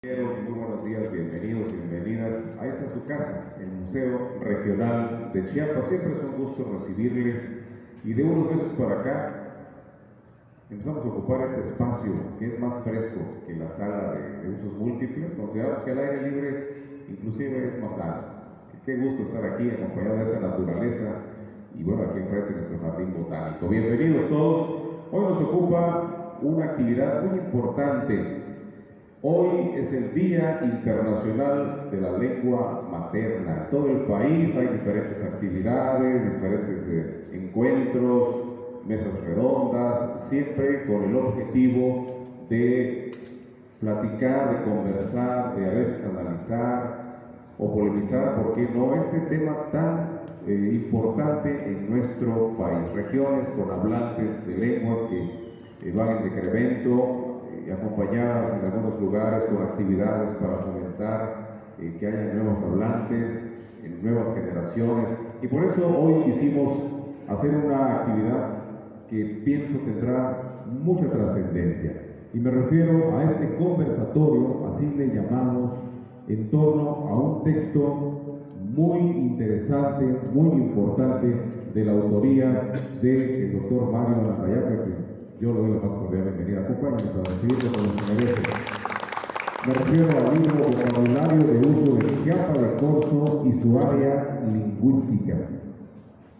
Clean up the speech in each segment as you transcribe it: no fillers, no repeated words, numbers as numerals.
Muy buenos días, bienvenidos y bienvenidas a esta su casa, el Museo Regional de Chiapas. Siempre es un gusto recibirles y de unos meses para acá empezamos a ocupar este espacio que es más fresco que la sala de usos múltiples. Consideramos que el aire libre inclusive es más sano. Qué gusto estar aquí acompañado de esta naturaleza y bueno, aquí enfrente de nuestro jardín botánico. Bienvenidos todos. Hoy nos ocupa una actividad muy importante. Hoy es el Día Internacional de la Lengua Materna. En todo el país hay diferentes actividades, diferentes encuentros, mesas redondas, siempre con el objetivo de platicar, de conversar, de a veces analizar o polemizar, ¿por qué no?, este tema tan importante en nuestro país. Regiones con hablantes de lenguas que van en decremento, acompañadas en algunos lugares con actividades para fomentar que haya nuevos hablantes, nuevas generaciones. Y por eso hoy quisimos hacer una actividad que pienso tendrá mucha trascendencia. Y me refiero a este conversatorio, así le llamamos, en torno a un texto muy interesante, muy importante, de la autoría del doctor Mario Landayaca, que yo le doy la más cordial bienvenida. Acompáñenme para recibirlo como se merece. Me refiero al libro Vocabulario de Uso de Chiapa de Corzo y su área lingüística.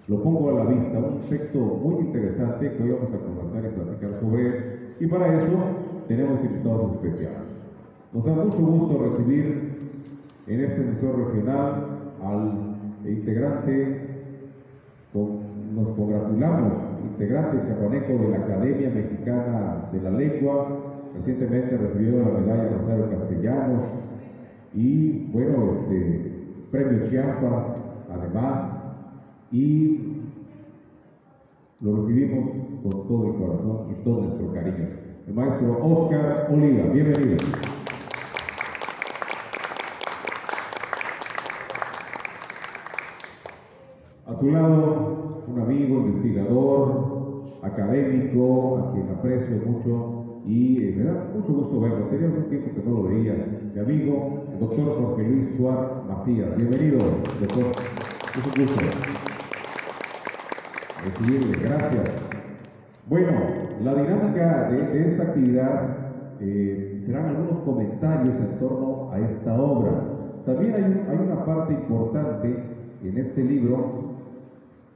Lo pongo a la vista, un texto muy interesante que hoy vamos a conversar y platicar sobre él. Y para eso tenemos invitados especiales. Nos da mucho gusto recibir en este museo regional al integrante, nos congratulamos, integrante chiapaneco de la Academia Mexicana de la Lengua, recientemente recibió la medalla Rosario Castellanos y bueno, premio Chiapas además, y lo recibimos con todo el corazón y todo nuestro cariño. El maestro Óscar Oliva, bienvenido. A su lado, un amigo, investigador, académico, a quien aprecio mucho y me da mucho gusto verlo. Tenía algún tiempo que no lo veía. Mi amigo, el doctor Jorge Luis Suárez Macías. Bienvenido, doctor. Es un gusto recibirle. Gracias. Bueno, la dinámica de esta actividad serán algunos comentarios en torno a esta obra. También hay una parte importante en este libro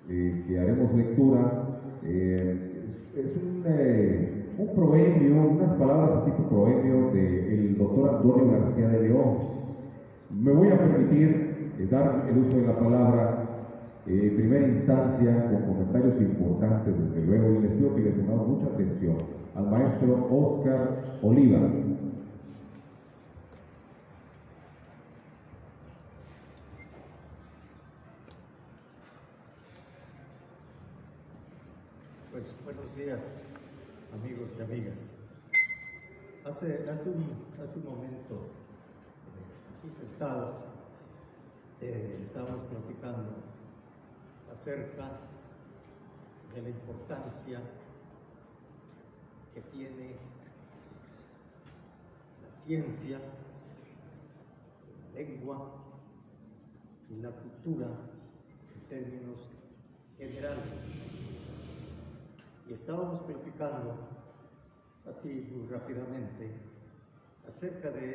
que haremos lectura. Es un proverbio, unas palabras de tipo proverbio del doctor Antonio García de León. Me voy a permitir dar el uso de la palabra en primera instancia con comentarios importantes, desde luego, y les pido que le pongamos mucha atención al maestro Óscar Oliva. Pues buenos días, amigos y amigas. Hace un momento, aquí sentados, estábamos platicando acerca de la importancia que tiene la ciencia, la lengua y la cultura en términos generales. Y estábamos platicando, así muy rápidamente, acerca de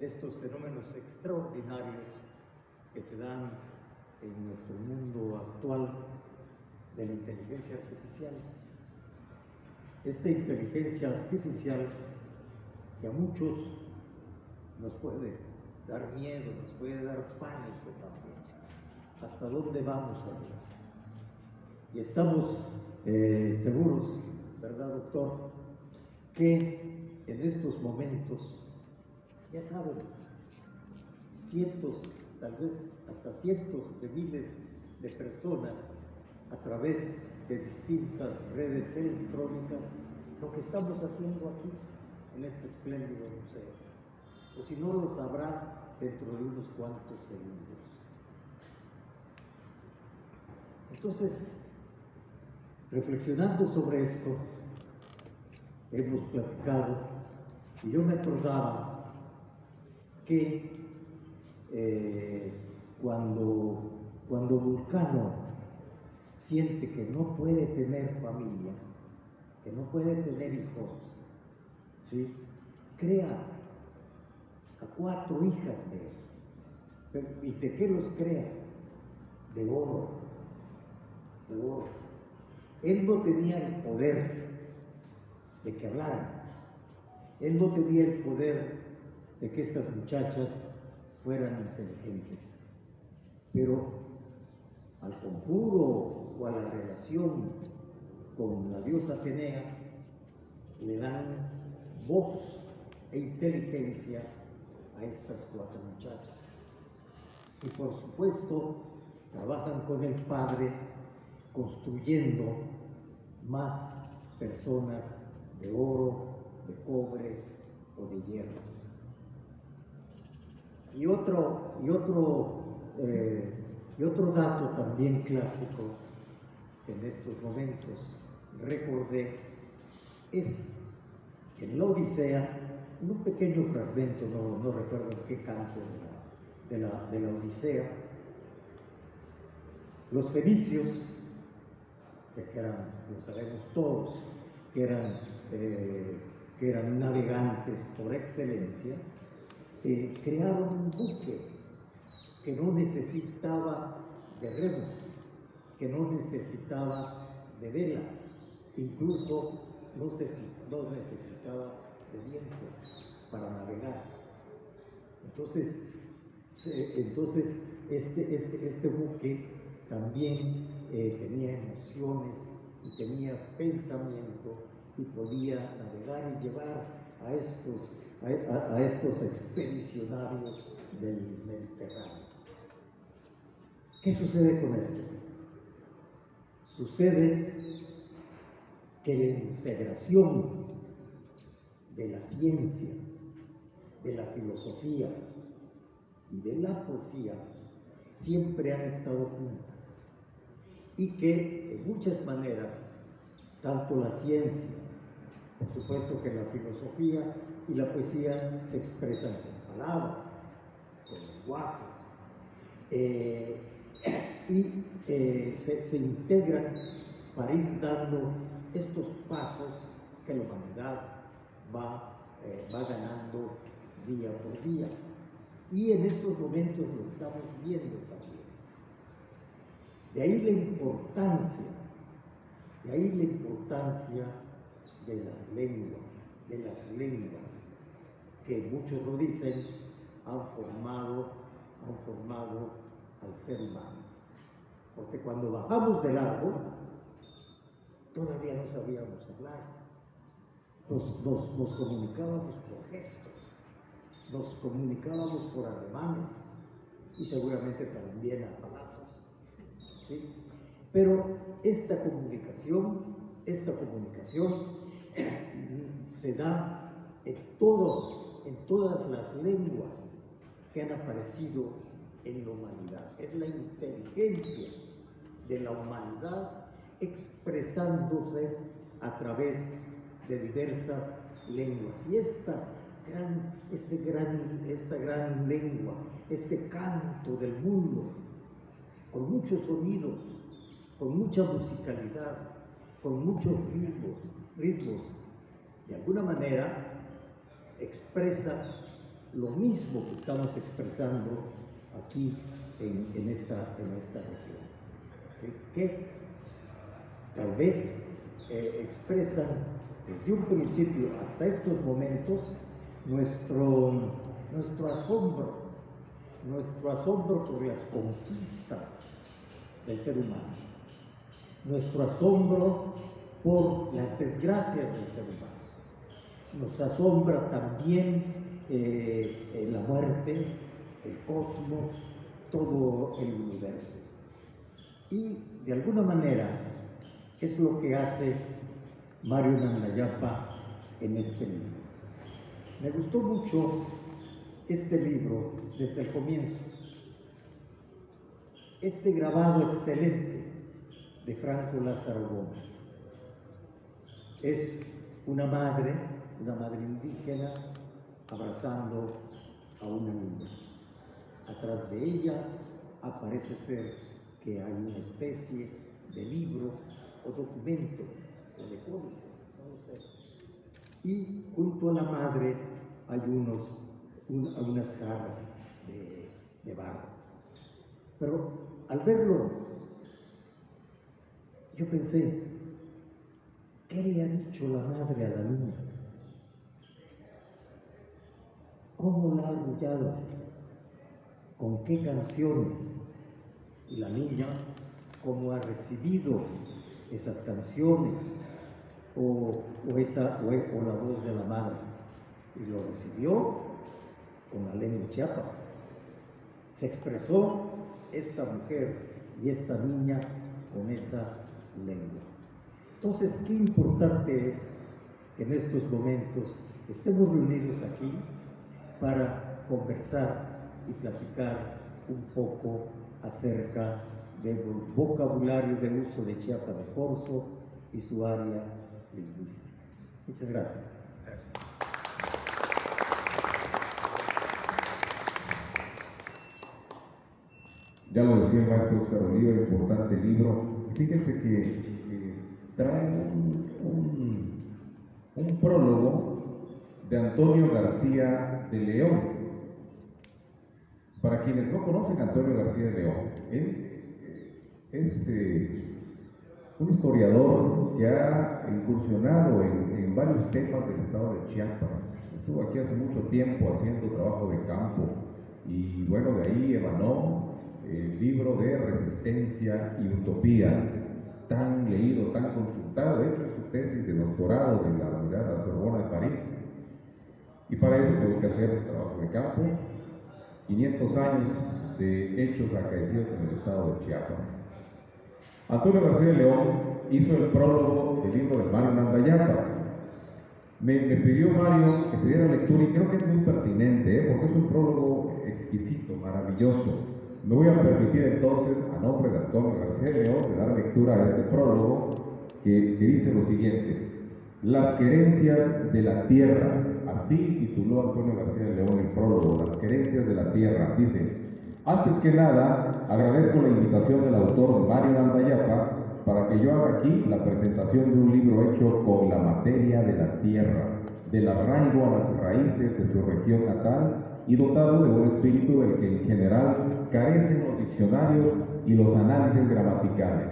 estos fenómenos extraordinarios que se dan en nuestro mundo actual de la inteligencia artificial. Esta inteligencia artificial que a muchos nos puede dar miedo, nos puede dar pánico también. ¿Hasta dónde vamos a llegar? Y estamos seguros, ¿verdad, doctor?, que en estos momentos, ya saben, cientos, tal vez hasta cientos de miles de personas a través de distintas redes electrónicas, lo que estamos haciendo aquí en este espléndido museo. O si no, lo sabrá dentro de unos cuantos segundos. Entonces, reflexionando sobre esto, hemos platicado Y yo me acordaba que cuando Vulcano siente que no puede tener familia, que no puede tener hijos, ¿sí?, crea a 4 hijas de él. ¿Y de qué los crea? De oro, de oro. Él no tenía el poder de que hablaran. Él no tenía el poder de que estas muchachas fueran inteligentes. Pero al conjuro o a la relación con la diosa Atenea le dan voz e inteligencia a estas 4 muchachas. Y por supuesto trabajan con el padre construyendo más personas de oro, de cobre o de hierro. Y otro dato también clásico que en estos momentos recordé es que en la Odisea, en un pequeño fragmento, no recuerdo en qué canto de la Odisea, los fenicios, que eran, lo sabemos todos, que eran navegantes por excelencia, crearon un buque que no necesitaba de remos, que no necesitaba de velas, incluso no necesitaba de viento para navegar. Entonces este buque también tenía emociones y tenía pensamiento y podía navegar y llevar a estos expedicionarios del Mediterráneo. ¿Qué sucede con esto? Sucede que la integración de la ciencia, de la filosofía y de la poesía siempre han estado juntas, y que en muchas maneras tanto la ciencia, por supuesto que la filosofía y la poesía se expresan con palabras, con lenguaje, y se integran para ir dando estos pasos que la humanidad va ganando día por día. Y en estos momentos lo estamos viendo también. De ahí la importancia de la lengua, de las lenguas, que muchos lo dicen, han formado al ser humano. Porque cuando bajamos del árbol, todavía no sabíamos hablar. Nos comunicábamos por gestos, nos comunicábamos por ademanes y seguramente también a palazos, ¿sí? Pero esta comunicación se da en todas las lenguas que han aparecido en la humanidad. Es la inteligencia de la humanidad expresándose a través de diversas lenguas. Y esta gran lengua, este canto del mundo, con muchos sonidos, con mucha musicalidad, con muchos ritmos, de alguna manera expresa lo mismo que estamos expresando aquí en esta región, ¿sí? Que tal vez expresan desde un principio hasta estos momentos nuestro asombro por las conquistas del ser humano, nuestro asombro por las desgracias del ser humano. Nos asombra también la muerte, el cosmos, todo el universo. Y de alguna manera es lo que hace Mario Namdayapa en este libro. Me gustó mucho este libro desde el comienzo. Este grabado excelente de Franco Lázaro Gómez. Es una madre indígena abrazando a una niña. Atrás de ella parece ser que hay una especie de libro o documento o de códices, no lo sé. Y junto a la madre hay unas jarras de barro. Pero al verlo, yo pensé, ¿qué le ha dicho la madre a la niña? ¿Cómo la ha arrullado? ¿Con qué canciones? Y la niña, ¿cómo ha recibido esas canciones o la voz de la madre? Y lo recibió con la lengua chiapa. Se expresó esta mujer y esta niña con esa lengua. Entonces, qué importante es que en estos momentos estemos reunidos aquí para conversar y platicar un poco acerca del vocabulario de uso de Chiapa de Corzo y su área lingüística. Muchas gracias. Ya lo decía el maestro Oscar Oliva, importante libro. Fíjense que trae un prólogo de Antonio García de León. Para quienes no conocen a Antonio García de León, él es un historiador que ha incursionado en varios temas del estado de Chiapas. Estuvo aquí hace mucho tiempo haciendo trabajo de campo y bueno, de ahí emanó el libro de Resistencia y Utopía, tan leído, tan consultado, de hecho es su tesis de doctorado de la Universidad de la Sorbona de París. Y para eso tuvo que hacer un trabajo de campo, 500 años de hechos acaecidos en el estado de Chiapas. Antonio García de León hizo el prólogo del libro de Mario Nandayapa. Me pidió Mario que se diera lectura y creo que es muy pertinente, porque es un prólogo exquisito, maravilloso. Me voy a permitir entonces, a nombre de Antonio García de León, de dar lectura a este prólogo que dice lo siguiente: las querencias de la tierra. Así tituló Antonio García de León el prólogo, las querencias de la tierra. Dice: antes que nada, agradezco la invitación del autor Mario Nandayapa para que yo haga aquí la presentación de un libro hecho con la materia de la tierra, del arraigo a las raíces de su región natal y dotado de un espíritu del que en general carecen los diccionarios y los análisis gramaticales.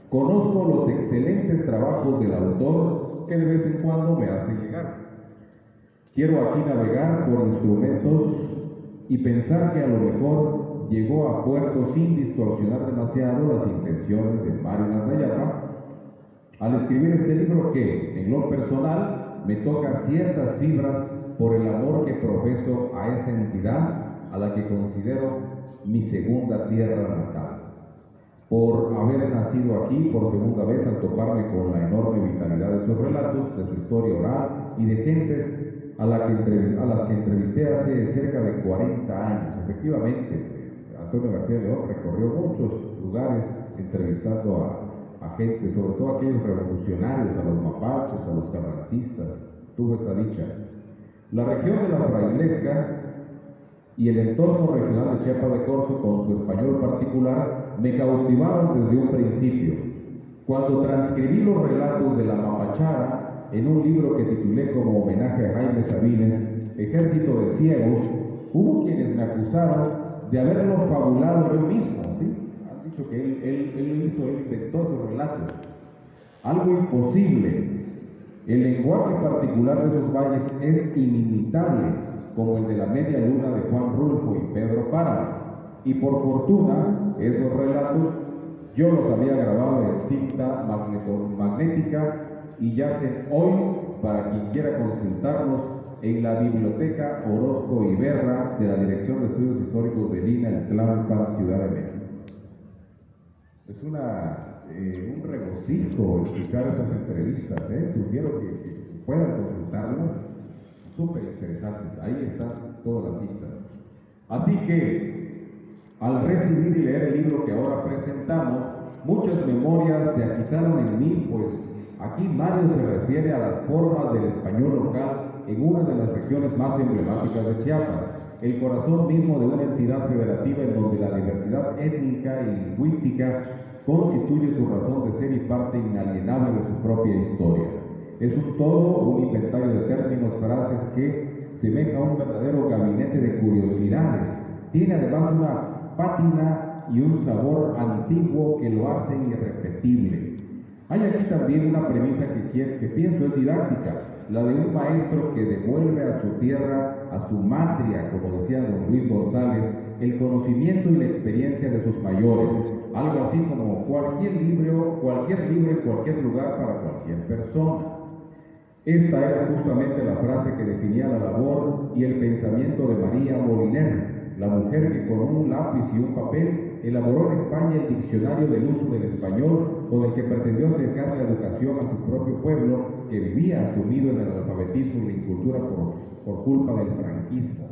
Conozco los excelentes trabajos del autor que de vez en cuando me hace llegar. Quiero aquí navegar por instrumentos y pensar que a lo mejor llegó a puerto sin distorsionar demasiado las intenciones de Mario Nandayapa al escribir este libro que, en lo personal, me toca ciertas fibras por el amor que profeso a esa entidad a la que considero mi segunda tierra natal. Por haber nacido aquí por segunda vez al toparme con la enorme vitalidad de sus relatos, de su historia oral y de gentes a las que entrevisté hace cerca de 40 años. Efectivamente, Antonio García León recorrió muchos lugares entrevistando a gente, sobre todo aquellos revolucionarios, a los mapaches, a los carrancistas. Tuvo esa dicha. La región de la Frailesca y el entorno regional de Chiapa de Corzo, con su español particular, me cautivaron desde un principio. Cuando transcribí los relatos de la Mapachara en un libro que titulé como homenaje a Jaime Sabines, Ejército de Ciegos, hubo quienes me acusaron de haberlo fabulado yo mismo, ¿sí? Han dicho que él inventó esos relatos. Algo imposible. El lenguaje particular de esos valles es inimitable, como el de la media luna de Juan Rulfo y Pedro Páramo. Y por fortuna, esos relatos yo los había grabado en cinta magnética y yacen hoy, para quien quiera consultarlos, en la Biblioteca Orozco Iberra de la Dirección de Estudios Históricos de Lina, en Tlalpan, Ciudad de México. Es un regocijo escuchar esas entrevistas, sugiero que puedan consultarlas, súper interesantes, ahí están todas las citas. Así que, al recibir y leer el libro que ahora presentamos, muchas memorias se agitaron en mí, pues aquí Mario se refiere a las formas del español local en una de las regiones más emblemáticas de Chiapas, el corazón mismo de una entidad federativa en donde la diversidad étnica y lingüística constituye su razón de ser y parte inalienable de su propia historia. Es un todo, un inventario de términos, frases que semeja a un verdadero gabinete de curiosidades. Tiene además una pátina y un sabor antiguo que lo hacen irrepetible. Hay aquí también una premisa que pienso es didáctica, la de un maestro que devuelve a su tierra, a su matria, como decía don Luis González, el conocimiento y la experiencia de sus mayores, algo así como cualquier libro en cualquier lugar para cualquier persona. Esta era justamente la frase que definía la labor y el pensamiento de María Moliner, la mujer que con un lápiz y un papel elaboró en España el diccionario del uso del español, con el que pretendió acercar la educación a su propio pueblo, que vivía sumido en el analfabetismo y la incultura por culpa del franquismo.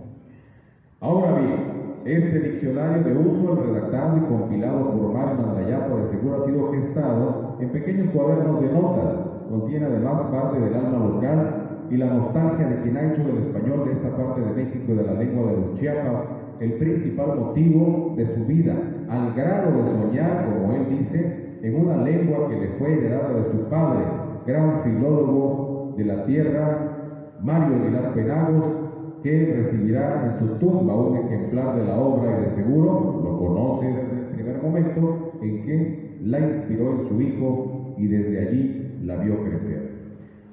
Ahora bien, este diccionario de uso, el redactado y compilado por Mario Mandayapa, de seguro ha sido gestado en pequeños cuadernos de notas. Contiene además parte del alma local y la nostalgia de quien ha hecho del español de esta parte de México y de la lengua de los Chiapas el principal motivo de su vida, al grado de soñar, como él dice, en una lengua que le fue heredada de su padre, gran filólogo de la tierra, Mario Aguilar Penagos, que recibirá en su tumba un ejemplar de la obra y de seguro lo conoce desde el primer momento en que la inspiró en su hijo y desde allí la vio crecer.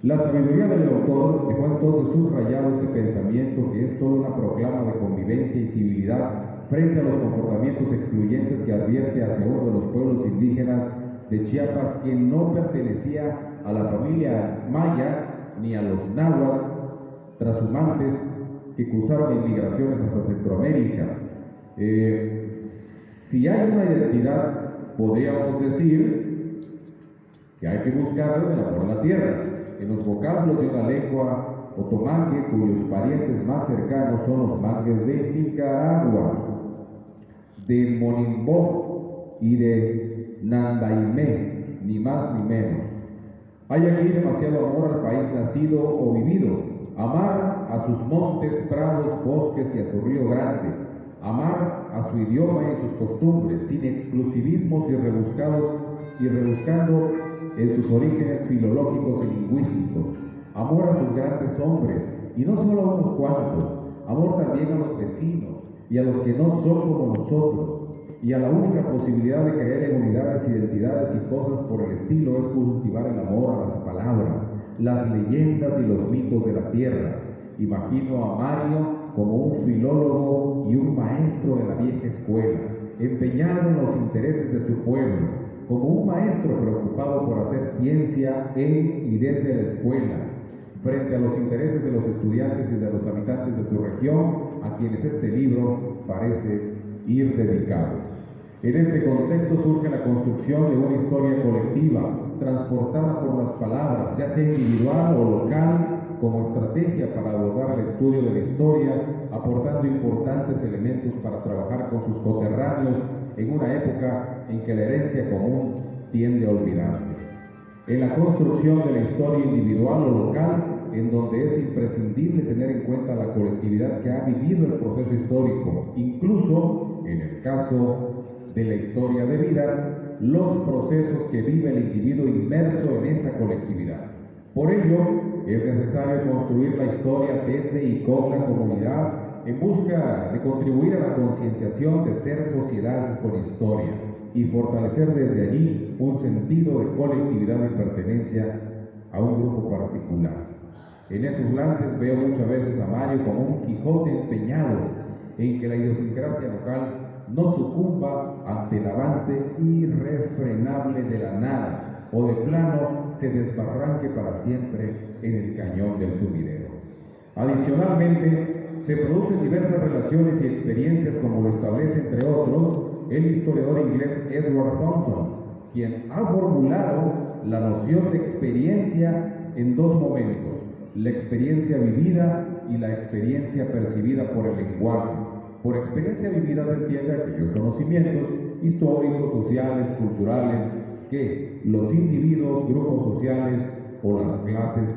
La sabiduría del autor dejó entonces subrayado este pensamiento que es toda una proclama de convivencia y civilidad frente a los comportamientos excluyentes que advierte hacia uno de los pueblos indígenas de Chiapas que no pertenecía a la familia maya ni a los náhuatl trashumantes que cruzaron en migraciones hasta Centroamérica. Si hay una identidad, podríamos decir que hay que buscarla en el amor a la tierra, en los vocablos de una lengua otomangue cuyos parientes más cercanos son los mangues de Nicaragua, de Monimbó y de Nandaimé, ni más ni menos. Hay aquí demasiado amor al país nacido o vivido, amar a sus montes, prados, bosques y a su río grande, amar a su idioma y sus costumbres, sin exclusivismos y rebuscando en sus orígenes filológicos y lingüísticos, amor a sus grandes hombres, y no solo a unos cuantos, amor también a los vecinos y a los que no son como nosotros, y a la única posibilidad de creer en unidades, identidades y cosas por el estilo es cultivar el amor a las palabras, las leyendas y los mitos de la tierra. Imagino a Mario como un filólogo y un maestro de la vieja escuela, empeñado en los intereses de su pueblo, como un maestro preocupado por hacer ciencia en y desde la escuela, frente a los intereses de los estudiantes y de los habitantes de su región, a quienes este libro parece ir dedicado. En este contexto surge la construcción de una historia colectiva, transportada por las palabras, ya sea individual o local, como estrategia para abordar el estudio de la historia, aportando importantes elementos para trabajar con sus coterráneos en una época en que la herencia común tiende a olvidarse. En la construcción de la historia individual o local, en donde es imprescindible tener en cuenta la colectividad que ha vivido el proceso histórico, incluso, en el caso de la historia de vida, los procesos que vive el individuo inmerso en esa colectividad. Por ello, es necesario construir la historia desde y con la comunidad en busca de contribuir a la concienciación de ser sociedades con historia y fortalecer desde allí un sentido de colectividad y pertenencia a un grupo particular. En esos lances veo muchas veces a Mario como un Quijote empeñado en que la idiosincrasia local no sucumba ante el avance irrefrenable de la nada o de plano se desbarranque para siempre en el cañón del sumidero. Adicionalmente, se producen diversas relaciones y experiencias como lo establece entre otros el historiador inglés Edward Thompson, quien ha formulado la noción de experiencia en dos momentos: la experiencia vivida y la experiencia percibida por el lenguaje. Por experiencia vivida se entiende aquellos conocimientos históricos, sociales, culturales, que los individuos, grupos sociales o las clases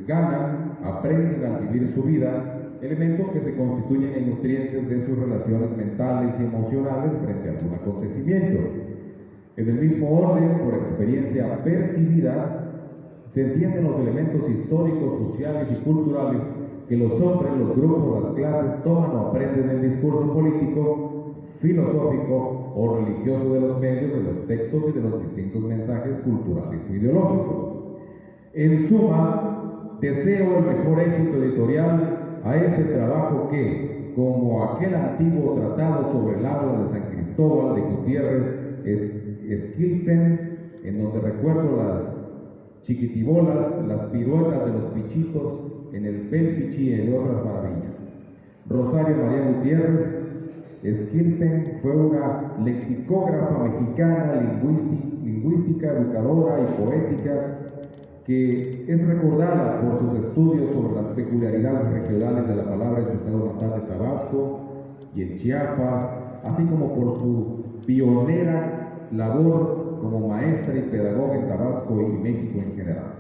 ganan, aprenden al vivir su vida, elementos que se constituyen en nutrientes de sus relaciones mentales y emocionales frente a algún acontecimiento. En el mismo orden, por experiencia percibida, se entienden los elementos históricos, sociales y culturales que los hombres, los grupos, las clases toman o aprenden del discurso político, filosófico o religioso de los medios, de los textos y de los distintos mensajes culturales o ideológicos. En suma, deseo el mejor éxito editorial a este trabajo que, como aquel antiguo tratado sobre el habla de San Cristóbal de Gutiérrez Skilsen, en donde recuerdo las chiquitibolas, las piruetas de los pichitos en el pelpichi y otras maravillas. Rosario María Gutiérrez Skilsen fue una lexicógrafa mexicana, lingüística, educadora y poética, que es recordada por sus estudios sobre las peculiaridades regionales de la palabra en su estado natal de Tabasco y en Chiapas, así como por su pionera labor como maestra y pedagoga en Tabasco y México en general.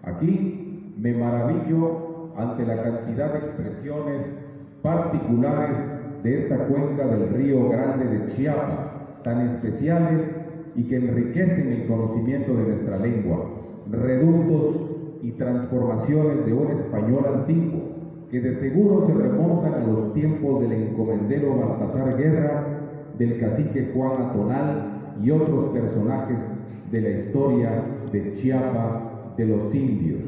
Aquí me maravillo ante la cantidad de expresiones particulares de esta cuenca del Río Grande de Chiapas, tan especiales y que enriquecen el conocimiento de nuestra lengua, reductos y transformaciones de un español antiguo, que de seguro se remontan a los tiempos del encomendero Baltasar Guerra, del cacique Juan Atonal y otros personajes de la historia de Chiapas, de los indios.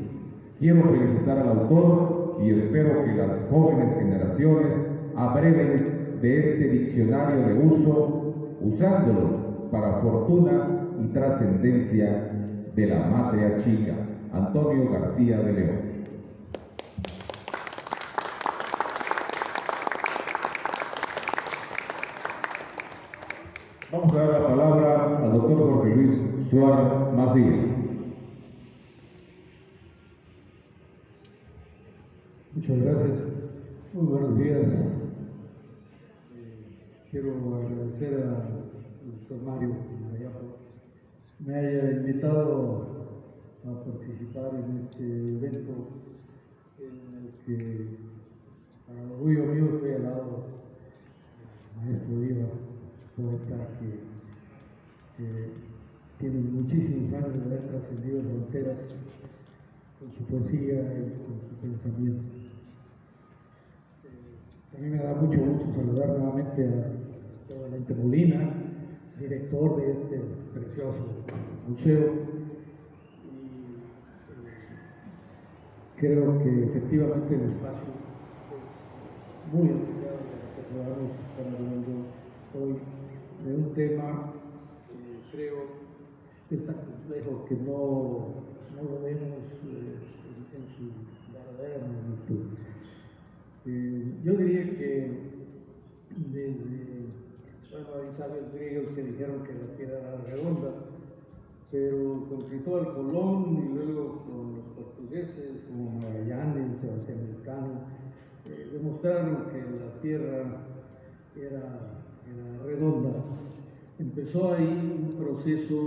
Quiero felicitar al autor y espero que las jóvenes generaciones abreven de este diccionario de uso, usándolo para fortuna y trascendencia de la matria chica. Antonio García de León. Vamos a dar la palabra al doctor Jorge Luis Suárez Macías. Muchas gracias. Muy buenos días. Quiero agradecer al doctor Mario me haya invitado a participar en este evento en el que, para el orgullo mío, estoy al lado del maestro Diva, poeta que tiene muchísimos años de haber trascendido fronteras con su poesía y con su pensamiento. También me da mucho gusto saludar nuevamente a Valente Molina, director de este precioso museo. Y creo que efectivamente el espacio es muy apropiado para que podamos estar hablando hoy de un tema que creo que es tan complejo que no lo vemos en su verdadera magnitud. Yo diría que hay sabios griegos que dijeron que la Tierra era redonda, pero con Cristóbal Colón y luego con los portugueses como Magallanes, Sebastián Elcano, demostraron que la Tierra era redonda. Empezó ahí un proceso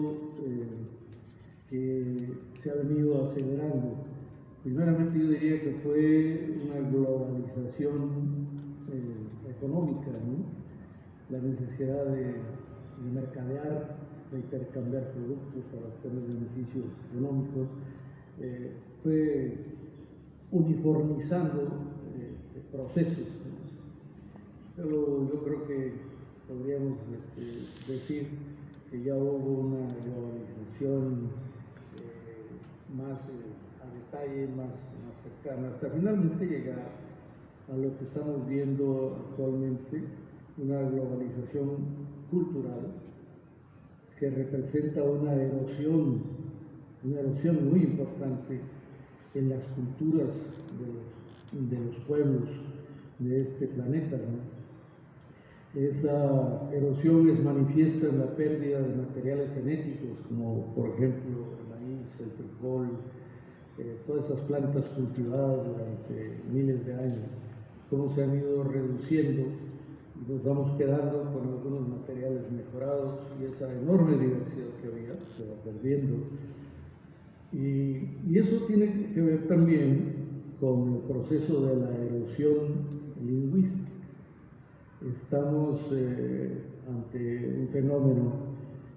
que se ha venido acelerando. Primeramente yo diría que fue una globalización económica, ¿no? La necesidad de mercadear, de intercambiar productos para obtener beneficios económicos, fue uniformizando procesos. Pero yo creo que podríamos decir que ya hubo una globalización más a detalle, más cercana, hasta finalmente llegar a lo que estamos viendo actualmente, una globalización cultural que representa una erosión muy importante en las culturas de los pueblos de este planeta, ¿no? Esa erosión es manifiesta en la pérdida de materiales genéticos, como por ejemplo el maíz, el frijol, todas esas plantas cultivadas durante miles de años, cómo se han ido reduciendo. Nos vamos quedando con algunos materiales mejorados y esa enorme diversidad que había se va perdiendo. Y eso tiene que ver también con el proceso de la erosión lingüística. Estamos ante un fenómeno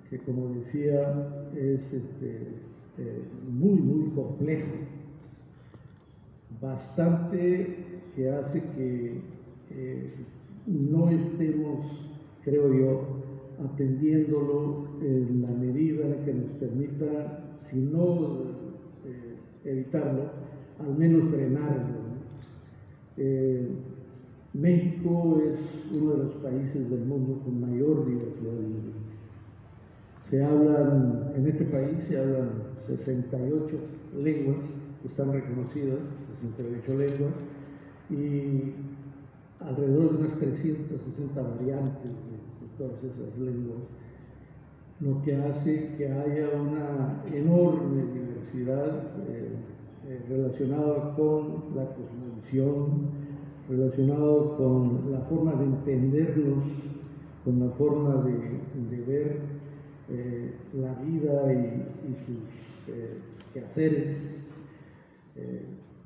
que, como decía, es muy complejo, bastante que hace que no estemos, creo yo, atendiéndolo en la medida que nos permita, si no evitarlo, al menos frenarlo, ¿no? México es uno de los países del mundo con mayor diversidad lingüística. En este país se hablan 68 lenguas que están reconocidas, 68 lenguas, y alrededor de unas 360 variantes de todas esas lenguas, lo que hace que haya una enorme diversidad relacionada con la cosmovisión, relacionado con la forma de entendernos, con la forma de ver la vida y sus quehaceres.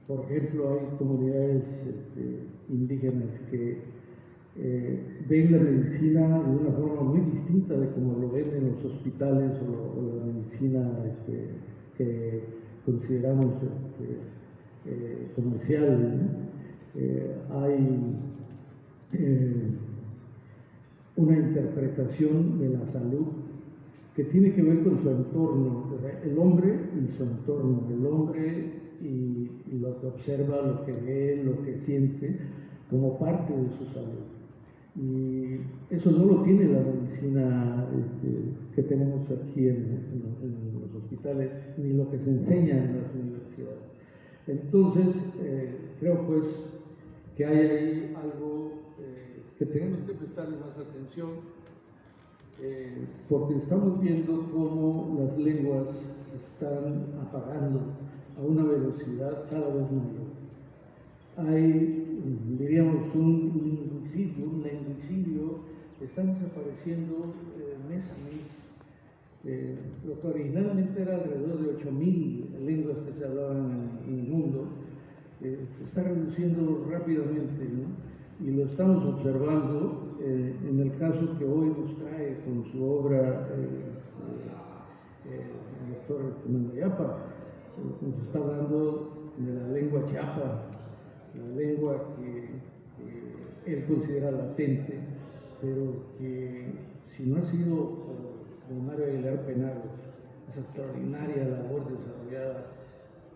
Por ejemplo, hay comunidades indígenas que ven la medicina de una forma muy distinta de como lo ven en los hospitales o la medicina que consideramos comercial, ¿no? Hay una interpretación de la salud que tiene que ver con su entorno, ¿verdad? El hombre y su entorno, el hombre y lo que observa, lo que ve, lo que siente, como parte de su salud. Y eso no lo tiene la medicina que tenemos aquí en los hospitales, ni lo que se enseña en las universidades. Entonces, creo pues que hay ahí algo que tenemos que prestarle más atención, porque estamos viendo cómo las lenguas se están apagando a una velocidad cada vez mayor. Hay, diríamos, un lingüicidio, están desapareciendo mes a mes. Lo que originalmente era alrededor de 8.000 lenguas que se hablaban en el mundo, se está reduciendo rápidamente, ¿no? Y lo estamos observando en el caso que hoy nos trae con su obra el doctor Fernando Yapa. Nos está hablando de la lengua chiapa, la lengua que él considera latente, pero que si no ha sido por Mario Aguilar Penado, esa extraordinaria labor desarrollada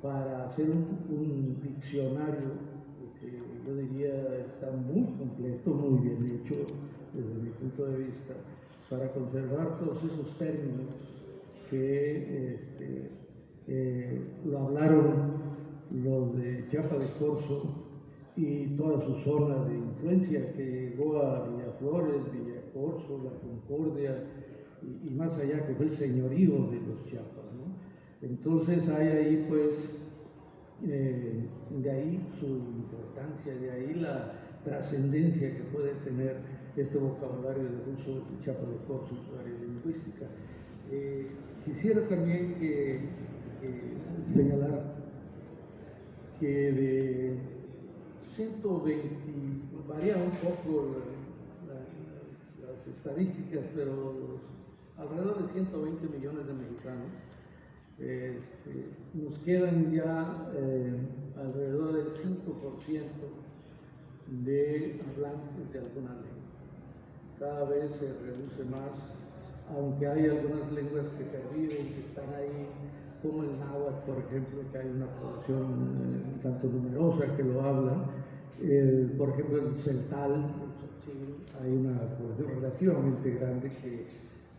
para hacer un diccionario que yo diría está muy completo, muy bien hecho desde mi punto de vista, para conservar todos esos términos que lo hablaron los de Chiapa de Corzo y toda su zona de influencia que llegó a Villaflores, Villacorso, La Concordia y más allá, que fue el señorío de los Chiapas, ¿no? Entonces hay ahí pues de ahí su importancia, de ahí la trascendencia que puede tener este vocabulario del uso de Chiapa de Corzo en su área lingüística. Quisiera también señalar que de 120, varía un poco las estadísticas, pero alrededor de 120 millones de mexicanos, nos quedan ya alrededor del 5% de hablantes de alguna lengua. Cada vez se reduce más, aunque hay algunas lenguas que perviven, que están ahí, como el náhuatl, por ejemplo, que hay una población tanto numerosa que lo habla. Por ejemplo, el celtal, el tzotzil, hay una población relativamente grande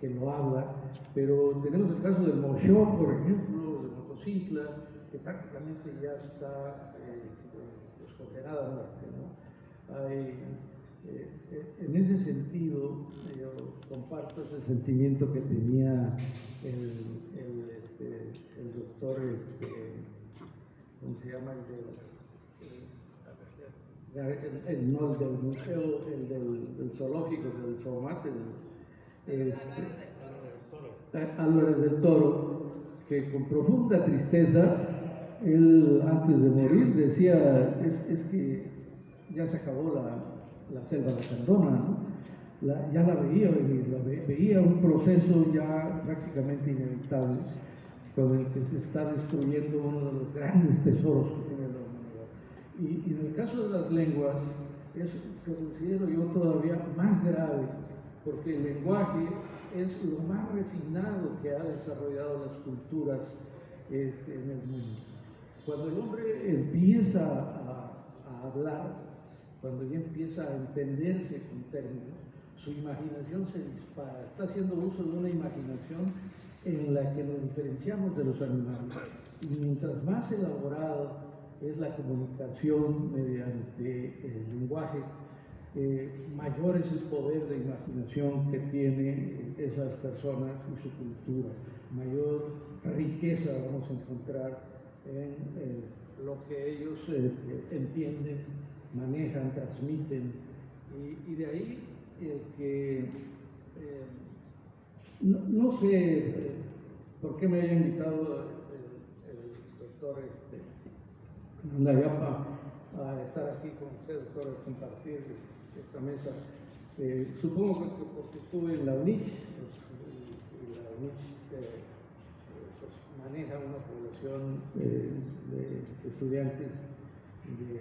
que lo habla, pero tenemos el caso del moxó, por ejemplo, de Motocintla, que prácticamente ya está condenada a muerte, ¿no? En ese sentido, yo comparto ese sentimiento que tenía el doctor, ¿cómo se llama? No, el del museo, el del zoológico, del zoomate, Álvarez del Toro, que con profunda tristeza él antes de morir decía, es que ya se acabó la selva lacandona, ¿no? Ya la veía venir, veía un proceso ya prácticamente inevitable con el que se está destruyendo uno de los grandes tesoros que tiene la humanidad. Y en el caso de las lenguas, es, que considero yo todavía más grave, porque el lenguaje es lo más refinado que ha desarrollado las culturas en el mundo. Cuando el hombre empieza a hablar, cuando ya empieza a entenderse con términos, su imaginación se dispara, está haciendo uso de una imaginación en la que nos diferenciamos de los animales. Y mientras más elaborada es la comunicación mediante el lenguaje, mayor es el poder de imaginación que tienen esas personas y su cultura, mayor riqueza vamos a encontrar en lo que ellos entienden, manejan, transmiten, y de ahí el que no sé por qué me haya invitado el doctor Nandayapa a estar aquí con usted, doctor, a compartir esta mesa. Supongo que porque estuve en la UNICH, y la UNICH pues maneja una población de estudiantes de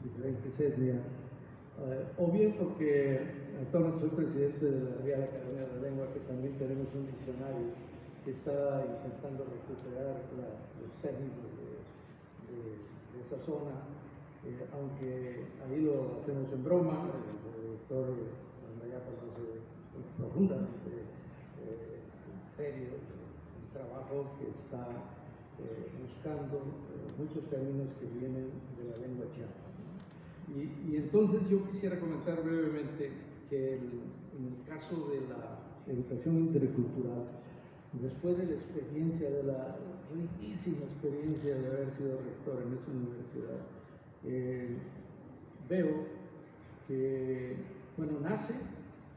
diferentes etnias, o bien porque actualmente soy presidente de la Real Academia de la Lengua, que también tenemos un diccionario que está intentando recuperar los términos de esa zona, aunque ahí lo hacemos en broma. El doctor Nandayapa conoce profundamente serio el trabajo que está buscando muchos términos que vienen de la lengua chiapa. Y entonces yo quisiera comentar brevemente que en el caso de la educación intercultural, después de la experiencia, de la riquísima experiencia de haber sido rector en esa universidad, veo que, bueno, nace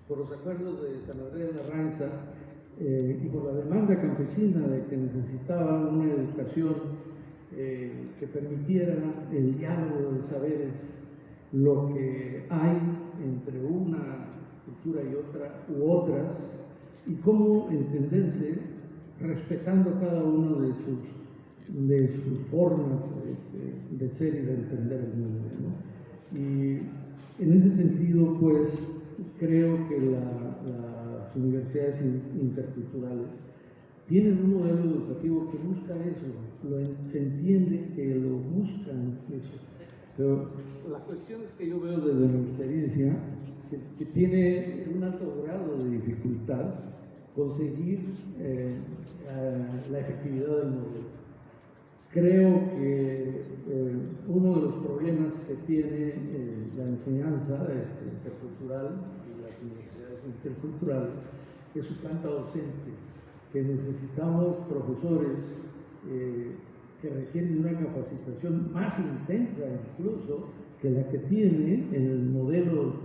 por los acuerdos de San Andrés de Arranza y por la demanda campesina de que necesitaban una educación que permitiera el diálogo de saberes, lo que hay entre una cultura y otra u otras, y cómo entenderse respetando cada uno de sus formas de ser y de entender el mundo, ¿no? Y en ese sentido, pues, creo que las universidades interculturales tienen un modelo educativo que busca eso, se entiende que lo buscan eso. Pero la cuestión es que yo veo desde mi experiencia que tiene un alto grado de dificultad conseguir la efectividad del modelo. Creo que uno de los problemas que tiene la enseñanza intercultural y las universidades interculturales es su planta docente, que necesitamos profesores que requieren una capacitación más intensa incluso que la que tiene en el modelo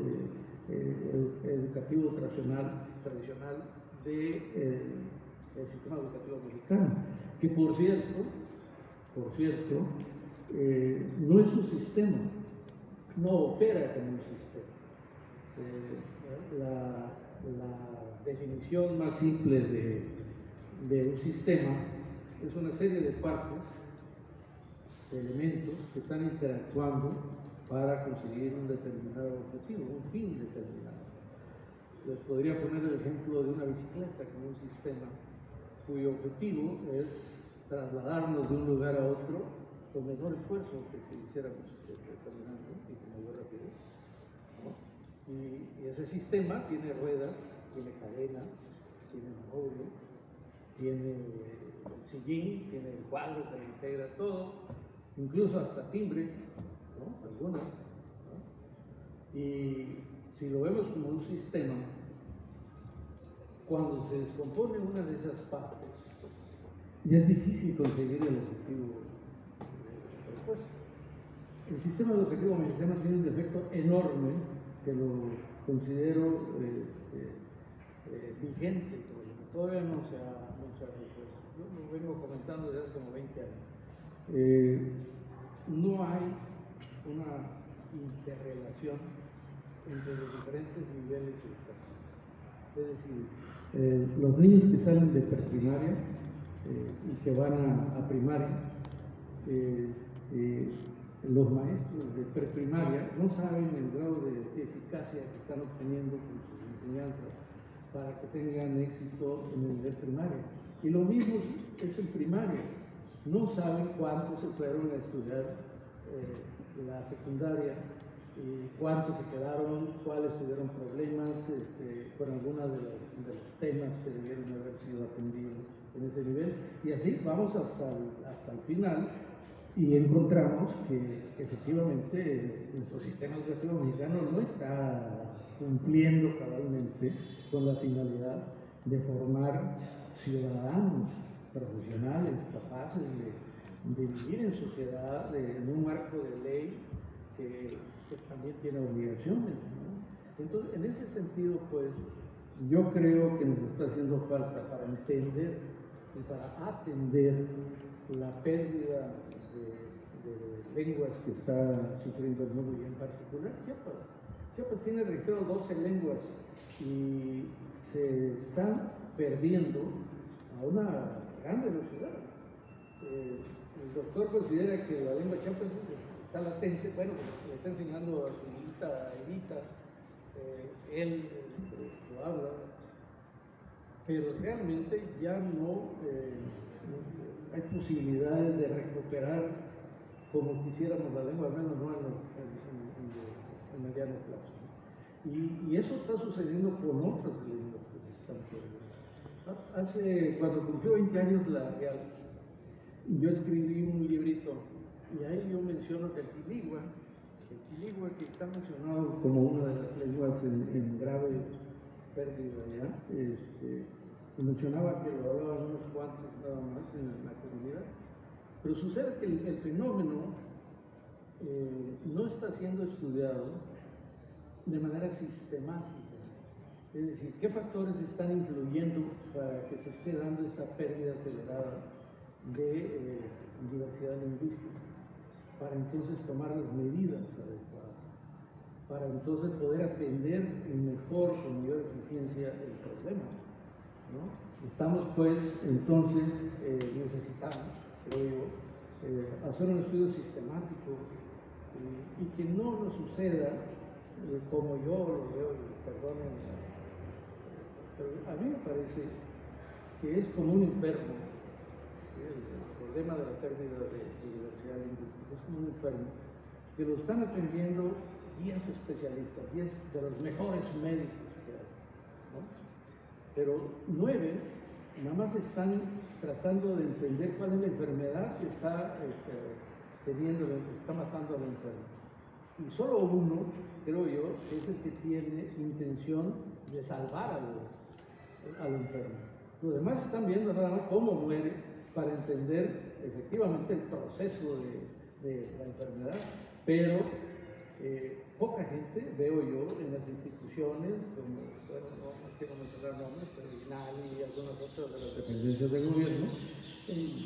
educativo tradicional del sistema educativo mexicano, que por cierto, no es un sistema, no opera como un sistema. La definición más simple de un sistema es una serie de partes, de elementos que están interactuando para conseguir un determinado objetivo, un fin determinado. Les podría poner el ejemplo de una bicicleta como un sistema cuyo objetivo es trasladarnos de un lugar a otro con menor esfuerzo que si hiciéramos caminando y con mayor rapidez, ¿no? Y ese sistema tiene ruedas, tiene cadena, tiene manubrio, tiene el sillín, tiene el cuadro que lo integra todo, incluso hasta timbre, ¿no? Algunas, ¿no? Y si lo vemos como un sistema, cuando se descompone una de esas partes, ya es difícil conseguir el objetivo propuesto. El sistema educativo mexicano tiene un defecto enorme que lo considero vigente, todavía no se ha resuelto. Yo lo vengo comentando desde hace como 20 años. No hay una interrelación entre los diferentes niveles educativos. Es decir, los niños que salen de preprimaria y que van a primaria, los maestros de preprimaria no saben el grado de eficacia que están obteniendo con sus enseñanzas para que tengan éxito en el nivel primario. Y lo mismo es en primaria. No saben cuántos se fueron a estudiar la secundaria, y cuántos se quedaron, cuáles tuvieron problemas con algunos de los temas que debieron haber sido atendidos en ese nivel. Y así vamos hasta el final y encontramos que efectivamente nuestro sistema educativo mexicano no está cumpliendo cabalmente con la finalidad de formar ciudadanos profesionales capaces de vivir en sociedad, en un marco de ley que también tiene obligaciones, ¿no? Entonces, en ese sentido, pues, yo creo que nos está haciendo falta para entender y para atender la pérdida de lenguas que está sufriendo el mundo, y en particular Chiapas. Chiapas tiene registrado 12 lenguas y se están perdiendo a una gran velocidad. El doctor considera que la lengua chiapas está latente, bueno, le está enseñando a su hijita Evita, él lo habla, pero realmente ya no hay posibilidades de recuperar como quisiéramos la lengua, al menos no en mediano plazo. Y eso está sucediendo con otras lenguas que se están perdiendo. Cuando cumplió 20 años la Real, yo escribí un librito y ahí yo menciono que el quiligua que está mencionado como una de las lenguas en grave pérdida ya, mencionaba que lo hablaban unos cuantos nada más en la comunidad, pero sucede que el fenómeno no está siendo estudiado de manera sistemática. Es decir, ¿qué factores están influyendo para que se esté dando esa pérdida acelerada de diversidad lingüística? Para entonces tomar las medidas adecuadas, para entonces poder atender mejor, con mayor eficiencia, el problema, ¿no? Estamos pues, entonces, necesitamos, creo yo, hacer un estudio sistemático y que no nos suceda como yo lo veo, y perdonen, pero a mí me parece que es como un enfermo. El problema de la pérdida de diversidad lingüística es como un enfermo que lo están atendiendo 10 especialistas, 10 de los mejores médicos que hay, ¿no? Pero 9 nada más están tratando de entender cuál es la enfermedad que está teniendo, que está matando al enfermo. Y solo uno, creo yo, es el que tiene intención de salvar al enfermo. Los demás están viendo nada más cómo muere para entender efectivamente el proceso de la enfermedad, pero poca gente, veo yo, en las instituciones, como, bueno, no quiero mencionar nombres, pero INALI y algunas otras de las dependencias del gobierno,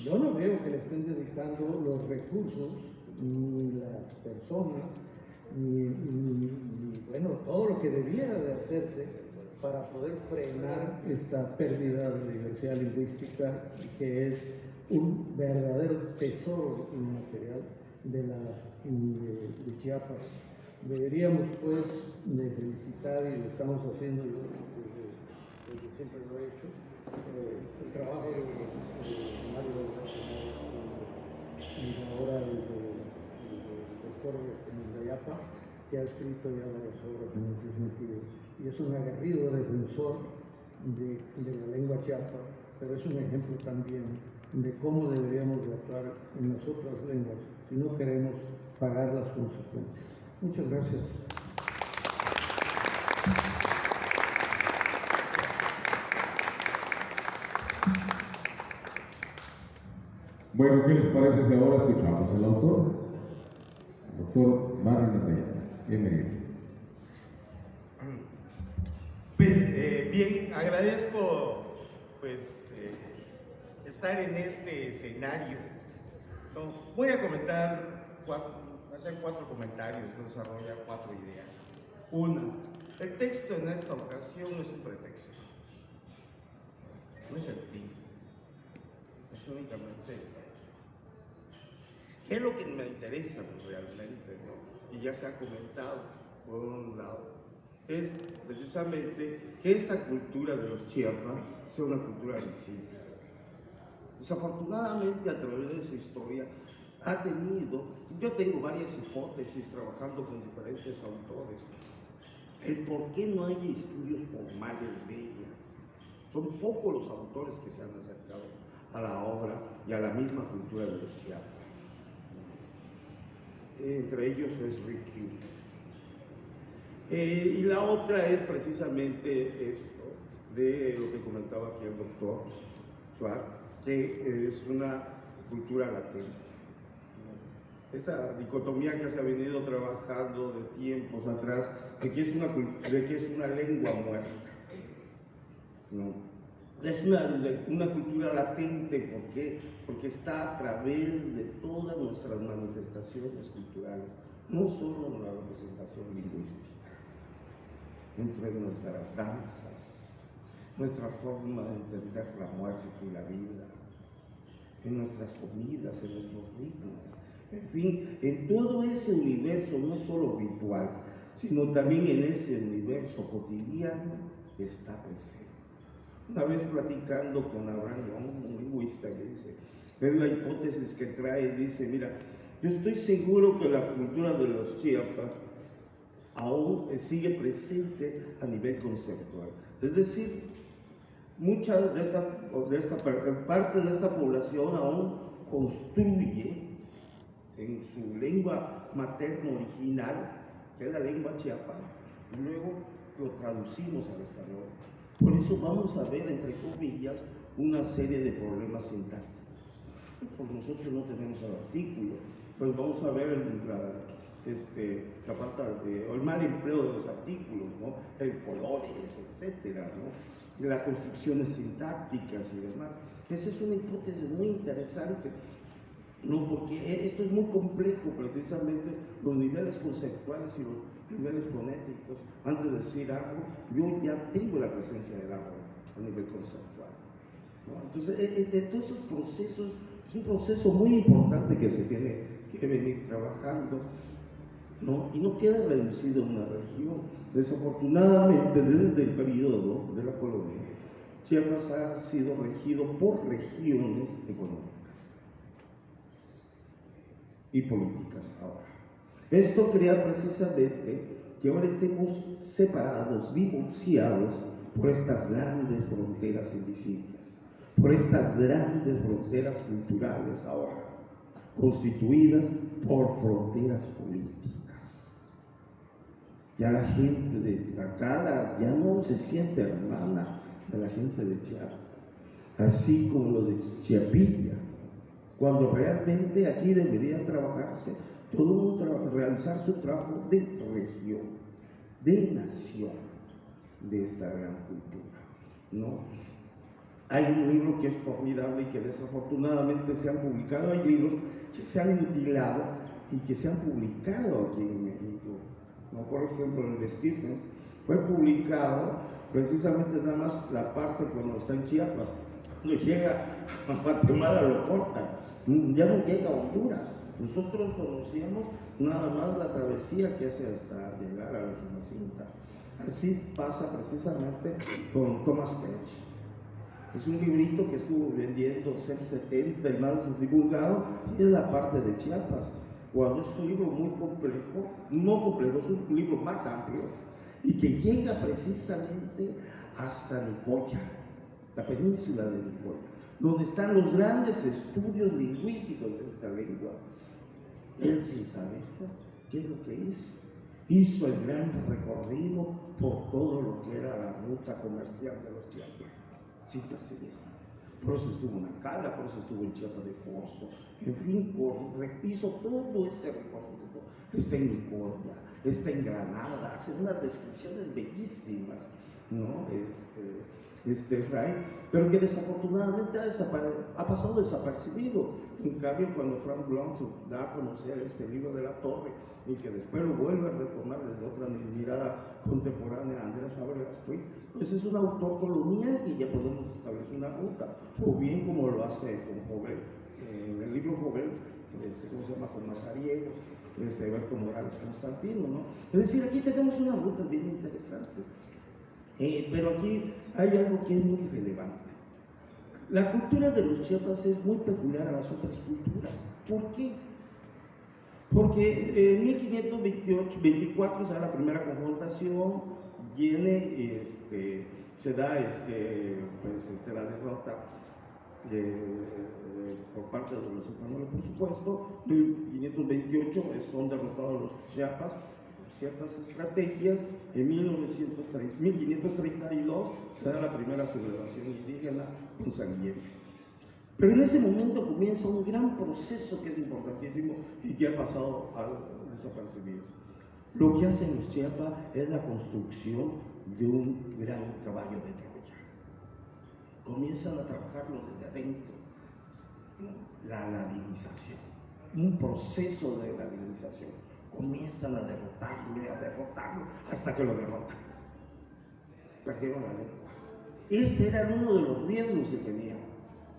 yo no veo que le estén dedicando los recursos, ni las personas, ni bueno, todo lo que debía de hacerse para poder frenar esta pérdida de diversidad lingüística, que es un verdadero tesoro inmaterial de Chiapas. Deberíamos, pues, de felicitar, y lo estamos haciendo, yo desde siempre lo he hecho, el trabajo de Mario y ahora el doctor Mendayapa, que ha escrito ya varias obras en ese sentido, y es un aguerrido defensor de la lengua chiapa, pero es un ejemplo también de cómo deberíamos de actuar en las otras lenguas si no queremos pagar las consecuencias. Muchas gracias. Bueno, ¿qué les parece si ahora escuchamos al autor? El doctor Mario Mendayapa. Bienvenido. Bien, agradezco pues estar en este escenario No, voy a hacer 4 comentarios, desarrollar 4 ideas. Una, el texto en esta ocasión es un pretexto, no es el fin, es únicamente el texto. ¿Qué es lo que me interesa realmente, ¿no? Y ya se ha comentado por un lado, es precisamente que esta cultura de los Chiapas sea una cultura visible. Desafortunadamente, a través de su historia, ha tenido, yo tengo varias hipótesis trabajando con diferentes autores, el por qué no hay estudios formales de ella. Son pocos los autores que se han acercado a la obra y a la misma cultura de los Chiapas. Entre ellos es Rick Hughes. Y la otra es precisamente esto, de lo que comentaba aquí el doctor Schwartz, que es una cultura latente. Esta dicotomía que se ha venido trabajando de tiempos atrás, de que es una lengua muerta. No. Es una cultura latente, ¿por qué? Porque está a través de todas nuestras manifestaciones culturales, no solo en la representación lingüística, entre nuestras danzas, nuestra forma de entender la muerte y la vida, en nuestras comidas, en nuestros ritmos, en fin, en todo ese universo, no solo ritual, sino también en ese universo cotidiano está presente. Una vez platicando con Abraham Young, un lingüista, que dice, es la hipótesis que trae, dice, mira, yo estoy seguro que la cultura de los Chiapas aún sigue presente a nivel conceptual. Es decir, mucha de esta parte de esta población aún construye en su lengua materna original, que es la lengua chiapa, y luego lo traducimos al español. Por eso vamos a ver, entre comillas, una serie de problemas sintácticos. Porque nosotros no tenemos el artículo, pues vamos a ver la falta o el mal empleo de los artículos, ¿no? El colores, etcétera, ¿no? Las construcciones sintácticas y demás. Esa es una hipótesis muy interesante, ¿no? Porque esto es muy complejo, precisamente los niveles conceptuales y los niveles fonéticos. Antes de decir algo, yo ya tengo la presencia del árbol a nivel conceptual, ¿no? Entonces, de todos esos procesos, es un proceso muy importante que se tiene que venir trabajando, ¿no? Y no queda reducido a una región. Desafortunadamente, desde el periodo de la colonia, Chiapas ha sido regido por regiones económicas y políticas ahora. Esto crea precisamente que ahora estemos separados, divorciados por estas grandes fronteras invisibles, por estas grandes fronteras culturales ahora, constituidas por fronteras políticas. Ya la gente de Tlaxcala ya no se siente hermana de la gente de Chiapas, así como lo de Chiapilla, cuando realmente aquí debería trabajarse, todo el mundo realizar su trabajo de región, de nación, de esta gran cultura, ¿no? Hay un libro que es formidable y que desafortunadamente se han publicado, hay libros que se han mutilado y que se han publicado aquí en México, ¿no? Por ejemplo, el de Stephens fue publicado precisamente nada más la parte cuando está en Chiapas. Cuando llega a Guatemala lo cortan, ya no llega a Honduras. Nosotros conocíamos nada más la travesía que hace hasta llegar a la Usumacinta. Así pasa precisamente con Thomas Page. Es un librito que estuvo vendiendo CEP70, el más divulgado, y es la parte de Chiapas. Cuando es un libro muy complejo, no complejo, es un libro más amplio, y que llega precisamente hasta Nicoya, la península de Nicoya, donde están los grandes estudios lingüísticos de esta lengua. Él, sin saber qué es lo que hizo el gran recorrido por todo lo que era la ruta comercial de los Chiapas, sin percibirlo. Por eso estuvo en Acala, por eso estuvo en Chiapas de Corzo, en fin, hizo todo ese recorrido. Está en Nicoya, está en Granada, hacen unas descripciones bellísimas ¿no? Efraín, pero que desafortunadamente ha pasado desapercibido. En cambio, cuando Frank Blunt da a conocer este libro de la Torre y que después lo vuelve a retomar desde otra mirada contemporánea, Andrés Fábregas, pues es un autor colonial y ya podemos establecer una ruta, o bien como lo hace con Jovel, en el libro Jovel, ¿cómo se llama? Con Mazariegos, Berto Morales Constantino, ¿no? Es decir, aquí tenemos una ruta bien interesante. Pero aquí hay algo que es muy relevante. La cultura de los chiapas es muy peculiar a las otras culturas. ¿Por qué? Porque en 1524 se da la primera confrontación, se da la derrota por parte de los españoles, por supuesto. En 1528 son derrotados los chiapas por ciertas estrategias. En 1532 se da la primera sublevación indígena con San Guillermo. Pero en ese momento comienza un gran proceso que es importantísimo y que ha pasado desapercibido. Lo que hacen los chiapas es la construcción de un gran caballo de Troya. Comienzan a trabajarlo desde adentro, ¿no? La ladinización, un proceso de ladinización. Comienzan a derrotarlo, hasta que lo derrotan. Perdieron la lengua. Ese era uno de los riesgos que tenían,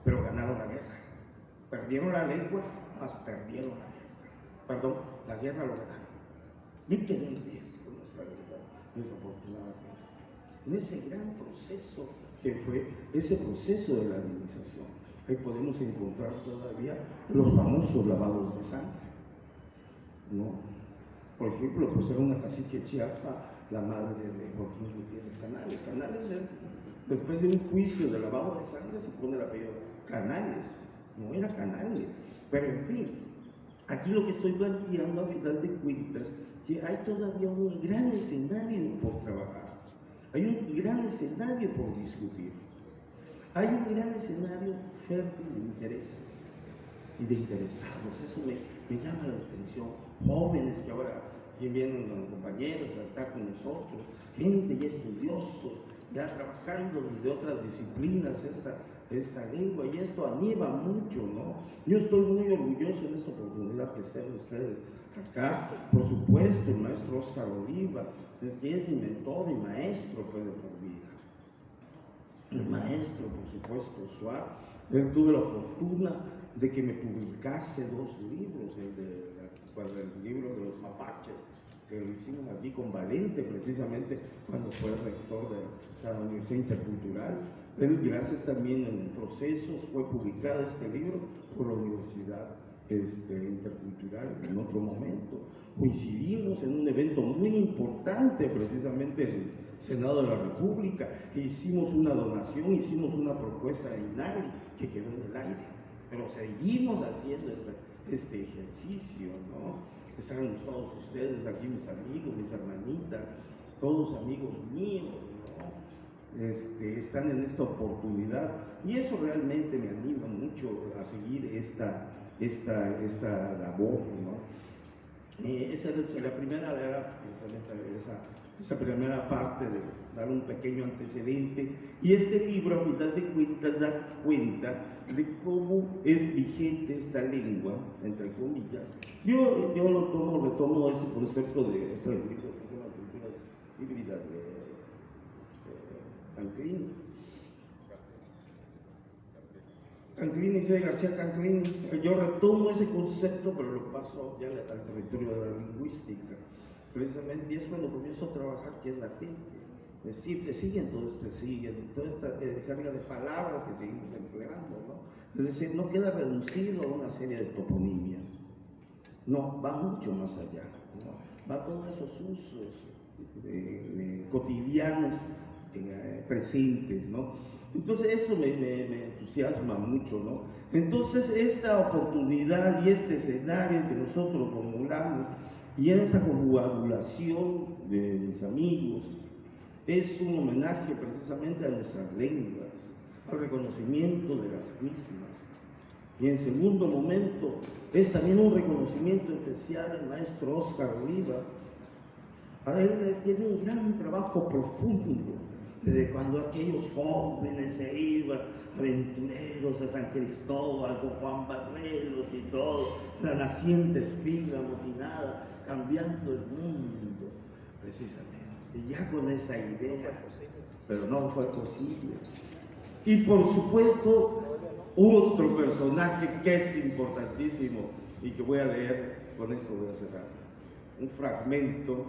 pero ganaron la guerra. Perdieron la lengua, mas perdieron la guerra. Perdón, la guerra lo ganaron. Y quedó en riesgo nuestra guerra, desafortunadamente. En ese gran proceso que fue ese proceso de ladinización, ahí podemos encontrar todavía los famosos lavados de sangre, ¿no? Por ejemplo, pues era una cacique chiapa, la madre de Joaquín Gutiérrez Canales. Canales, después de un juicio de lavado de sangre, se pone el apellido Canales, no era Canales. Pero en fin, aquí lo que estoy planteando a final de cuentas, que hay todavía un gran escenario por trabajar, hay un gran escenario por discutir, hay un gran escenario fértil de intereses y de interesados. Eso me llama la atención. Jóvenes que ahora vienen los compañeros a estar con nosotros, gente ya estudiosos, ya trabajando desde otras disciplinas esta lengua, y esto anima mucho, ¿no? Yo estoy muy orgulloso de esta oportunidad que estén ustedes acá. Por supuesto, el maestro Óscar Oliva, que es mi mentor y maestro pues, de por vida. El maestro, por supuesto, Suárez. Yo tuve la fortuna de que me publicase 2 libros, el libro de los mapaches, que lo hicimos aquí con Valente, precisamente cuando fue rector de la Universidad Intercultural. Pero gracias también en procesos fue publicado este libro por la Universidad Intercultural en otro momento. Coincidimos en un evento muy importante, precisamente en el Senado de la República, e hicimos una donación, hicimos una propuesta de INAGRI que quedó en el aire. Pero seguimos haciendo este ejercicio, ¿no? Están todos ustedes aquí, mis amigos, mis hermanitas, todos amigos míos, ¿no? Están en esta oportunidad, y eso realmente me anima mucho a seguir esta labor, ¿no? Esa primera era esa primera parte de dar un pequeño antecedente, y este libro a mitad de cuentas da cuenta de cómo es vigente esta lengua, entre comillas. Yo retomo ese concepto de este libro, que son las culturas híbridas de Canclini, C. García Canclini. Yo retomo ese concepto, pero lo paso ya al territorio de la lingüística. Precisamente, y es cuando comienzo a trabajar, que es latente. Es decir, te siguen toda esta carga de palabras que seguimos empleando, ¿no? Es decir, no queda reducido a una serie de toponimias. No, va mucho más allá, ¿no? Va a todos esos usos cotidianos presentes, ¿no? Entonces eso me entusiasma mucho, ¿no? Entonces esta oportunidad y este escenario que nosotros formulamos y en esa conjugación de mis amigos es un homenaje precisamente a nuestras lenguas, al reconocimiento de las mismas. Y en segundo momento es también un reconocimiento especial al maestro Óscar Oliva. Para él tiene un gran trabajo profundo desde cuando aquellos jóvenes se iban aventureros a San Cristóbal con Juan Barrelos y todo, la naciente espiga amotinada, cambiando el mundo, precisamente, y ya con esa idea, pero no fue posible. Y por supuesto, otro personaje que es importantísimo y que voy a leer, con esto voy a cerrar, un fragmento,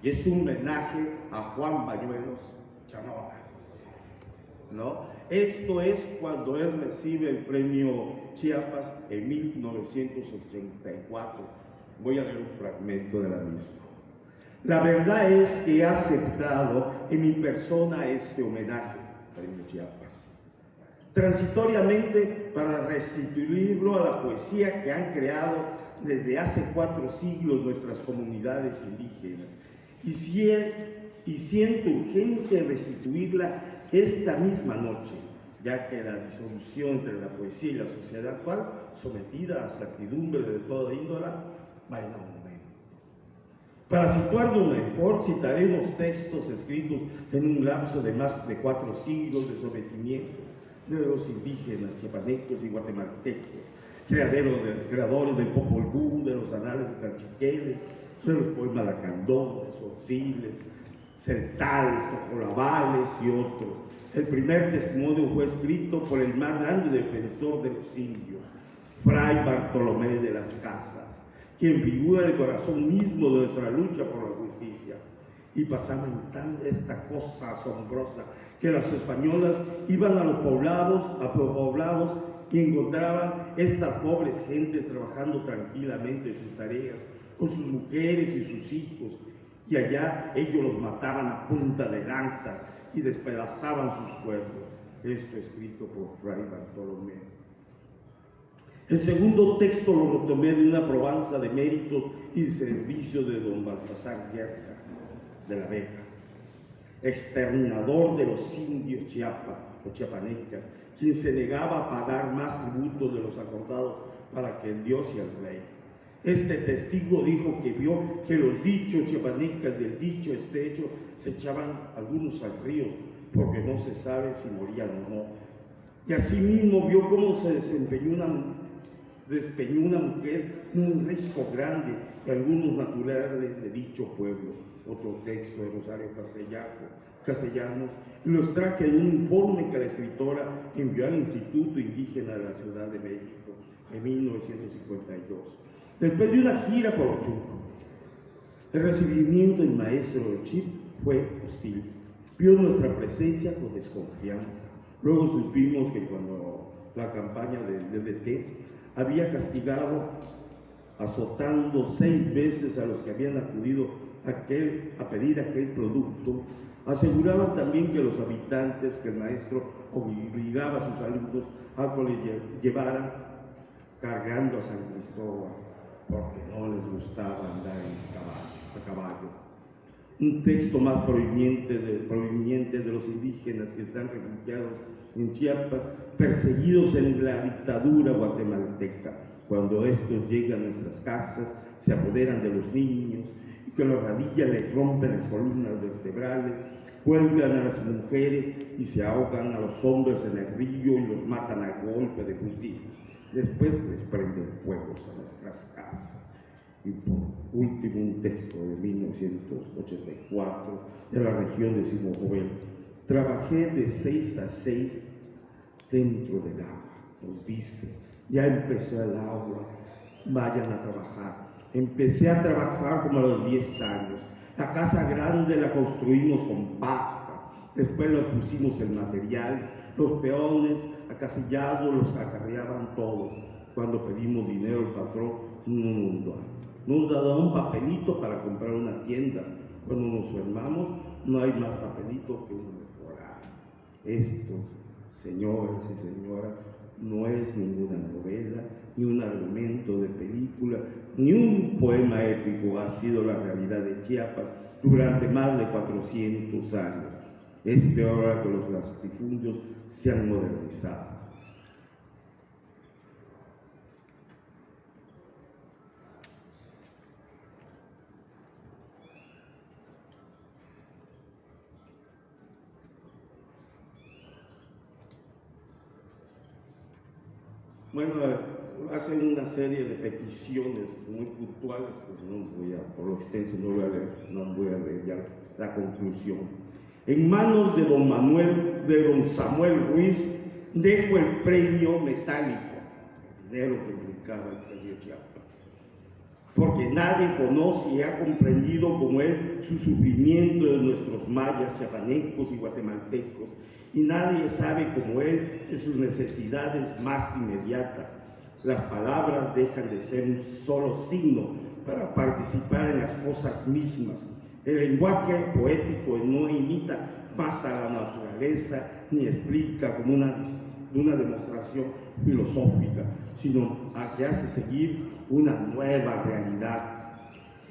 y es un homenaje a Juan Bañuelos Chamorro, ¿no? Esto es cuando él recibe el premio Chiapas en 1984. Voy a leer un fragmento de la misma. La verdad es que he aceptado en mi persona este homenaje, premio Chiapas, transitoriamente para restituirlo a la poesía que han creado desde hace 4 siglos nuestras comunidades indígenas. Y siento urgencia en restituirla esta misma noche, ya que la disolución entre la poesía y la sociedad actual, sometida a certidumbre de toda índole, va en aumento. Para situarlo mejor, citaré unos textos escritos en un lapso de más de 4 siglos de sometimiento de los indígenas chiapanecos y guatemaltecos, creadores del Popol Vuh, de los anales cachiqueles, de los poemas lacandones, oxiles, celtales, tojolabales y otros. El primer testimonio fue escrito por el más grande defensor de los indios, Fray Bartolomé de las Casas, quien figura el corazón mismo de nuestra lucha por la justicia. Y pasaba esta cosa asombrosa, que las españolas iban a los poblados y encontraban estas pobres gentes trabajando tranquilamente en sus tareas, con sus mujeres y sus hijos, y allá ellos los mataban a punta de lanzas y despedazaban sus cuerpos. Esto escrito por Fray Bartolomé. El segundo texto lo retomé de una probanza de méritos y servicio de don Baltasar Guerra de la Vega, exterminador de los indios chiapanecas, quien se negaba a pagar más tributos de los acordados para que el Dios y el rey. Este testigo dijo que vio que los dichos chiapanecas del dicho estrecho se echaban algunos al río, porque no se sabe si morían o no. Y asimismo vio cómo se despeñó una mujer en un risco grande y algunos naturales de dicho pueblo. Otro texto de Rosario Castellanos, y los traje de un informe que la escritora envió al Instituto Indígena de la Ciudad de México en 1952. Después de una gira por Ochuco, el recibimiento del maestro Ochip fue hostil. Vio nuestra presencia con desconfianza. Luego supimos que cuando la campaña del DDT había castigado azotando 6 veces a los que habían acudido a pedir aquel producto, aseguraban también que los habitantes, que el maestro obligaba a sus alumnos a que le llevaran cargando a San Cristóbal, porque no les gustaba andar a caballo. Un texto más proveniente de los indígenas que están refugiados en Chiapas, perseguidos en la dictadura guatemalteca. Cuando estos llegan a nuestras casas, se apoderan de los niños y con la radilla les rompen las columnas vertebrales, cuelgan a las mujeres y se ahogan a los hombres en el río y los matan a golpe de fusil. Después les prenden fuegos a nuestras casas. Y por último, un texto de 1984 de la región de Simojovel. Trabajé de 6 a 6 dentro del agua, nos dice. Ya empezó el agua, vayan a trabajar. Empecé a trabajar como a los 10 años. La casa grande la construimos con paja, después le pusimos el material, los peones acasillados los acarreaban todo. Cuando pedimos dinero al patrón, nos daba un papelito para comprar una tienda. Cuando nos enfermamos, no hay más papelito que un mejorar. Esto, señores y señoras, no es ninguna novela, ni un argumento de película, ni un poema épico. Ha sido la realidad de Chiapas durante más de 400 años. Es peor que los latifundios se han modernizado. Bueno, hacen una serie de peticiones muy puntuales, pues no voy a, por lo extenso no voy a leer ya la conclusión. En manos de don Samuel Ruiz, dejo el premio metálico, el dinero que implicaba el premio Chiapas, porque nadie conoce y ha comprendido como él su sufrimiento de nuestros mayas, chiapanecos y guatemaltecos, y nadie sabe como él de sus necesidades más inmediatas. Las palabras dejan de ser un solo signo para participar en las cosas mismas. El lenguaje poético no imita más a la naturaleza ni explica como una demostración filosófica, sino a que hace seguir una nueva realidad.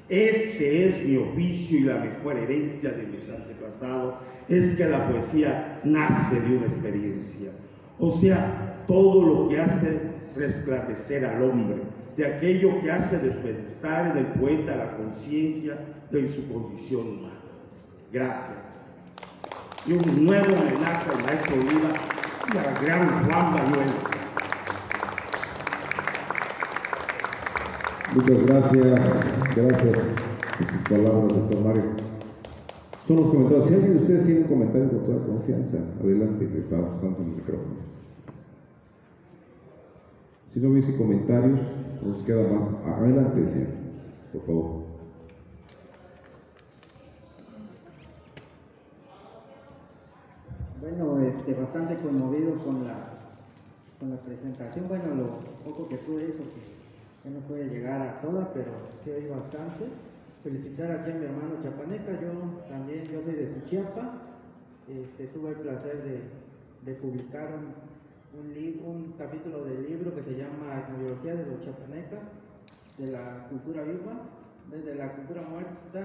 Este es mi oficio y la mejor herencia de mis antepasados es que la poesía nace de una experiencia, o sea, todo lo que hace resplandecer al hombre, de aquello que hace despertar en el poeta la conciencia de su condición humana. Gracias. Y un nuevo homenaje al maestro Oliva y al gran Juan Manuel. Muchas gracias por sus palabras, doctor Mario. Son los comentarios. Si alguien de ustedes tiene un comentario con toda confianza, adelante, que está bastante en el micrófono. Si no hubiese comentarios, nos queda más. Adelante, señor, por favor. Bueno, bastante conmovido con la presentación. Bueno, lo poco que pude, porque ya no puede llegar a todas, pero sí oí bastante. Felicitar aquí a mi hermano chiapaneca. Yo soy de Suchiapa. Tuve el placer de publicar un capítulo del libro que se llama Etnología de los Chiapanecas, de la cultura viva, desde la cultura muerta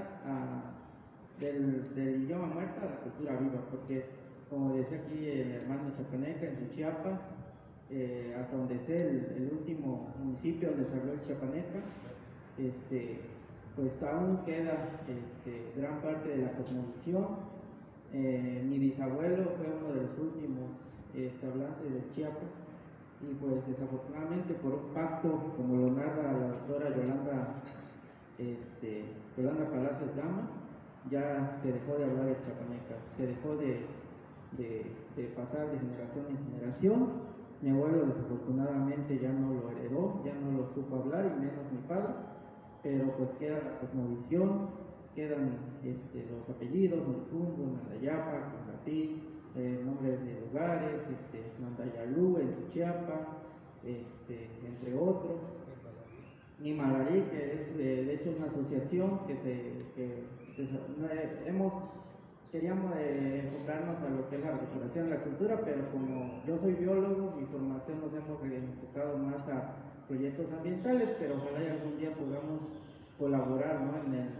del idioma muerto a la cultura viva, porque como decía aquí el hermano chiapaneca, en Suchiapa, hasta donde sé, el último municipio donde se habló el chiapaneca, pues aún queda gran parte de la cosmovisión. Mi bisabuelo fue uno de los últimos hablantes de Chiapas, y pues desafortunadamente por un pacto, como lo narra la doctora Yolanda Palacios Gama, ya se dejó de hablar el chiapaneca, se dejó de pasar de generación en generación. Mi abuelo desafortunadamente ya no lo heredó, ya no lo supo hablar, y menos mi padre, pero pues queda la cosmovisión, quedan los apellidos, Nurtungo, Nandayapa, Cungatí, nombres de lugares, Nandayalú en Suchiapa, entre otros. Nimalarí, que es de hecho una asociación queríamos enfocarnos a lo que es la recuperación de la cultura, pero como yo soy biólogo, mi formación nos hemos enfocado más a proyectos ambientales, pero ojalá y algún día podamos colaborar, ¿no?,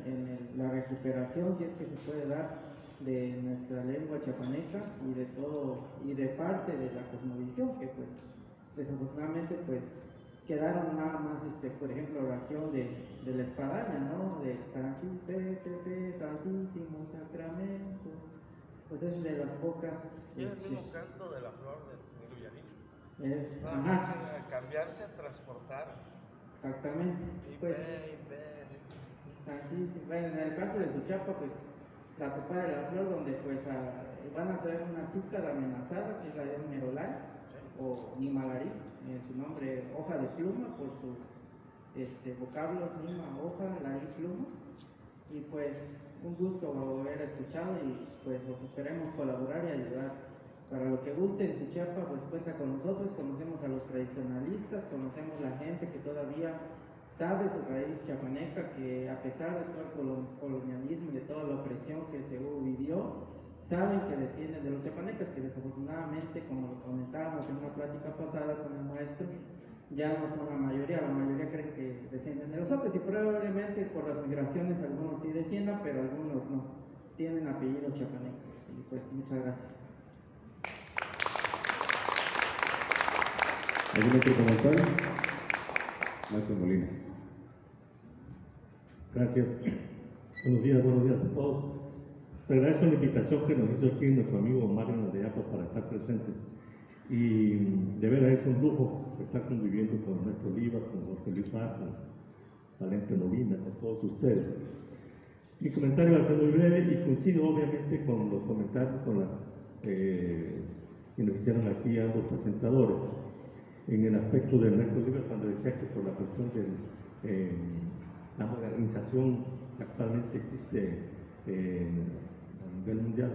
en la recuperación, si es que se puede dar, de nuestra lengua chiapaneca y de parte de la cosmovisión, que pues desafortunadamente pues quedaron nada más, por ejemplo, oración de la espadaña, ¿no?, de Santísimo Sacramento, pues es de las pocas. Es el mismo canto de la flor de Villanito. Cambiarse a transportar. Exactamente. Pues, Santísimo. Bueno, en el caso de Suchiapa, pues la copa de la flor, donde pues van a traer una cícada amenazada, que es la de Merolay, o Nimalarí, en su nombre, hoja de pluma, por sus vocablos, Nima, hoja, Larí, pluma. Y pues un gusto haber escuchado, y pues esperemos colaborar y ayudar. Para lo que guste en Suchiapa, pues cuenta con nosotros. Conocemos a los tradicionalistas, conocemos la gente que todavía sabe su raíz chiapaneca, que a pesar de todo el colonialismo y de toda la opresión que se vivió, saben que descienden de los chiapanecas, que desafortunadamente, como lo comentábamos en una plática pasada con el maestro, ya no son la mayoría creen que descienden de los Opes, y probablemente por las migraciones algunos sí desciendan, pero algunos no, tienen apellidos chiapanecas. Y pues muchas gracias. ¿Algún otro comentario? Maestro Molina. Gracias. Buenos días a todos. Les agradezco la invitación que nos hizo aquí nuestro amigo Mario Nandayapa para estar presente. Y de veras es un lujo estar conviviendo con Ernesto Oliva, con Jorge Luis Paz, con Valente Molina, con todos ustedes. Mi comentario va a ser muy breve y coincido obviamente con los comentarios que nos hicieron aquí ambos presentadores en el aspecto de Ernesto Oliva cuando decía que por la cuestión de la modernización que actualmente existe a nivel mundial,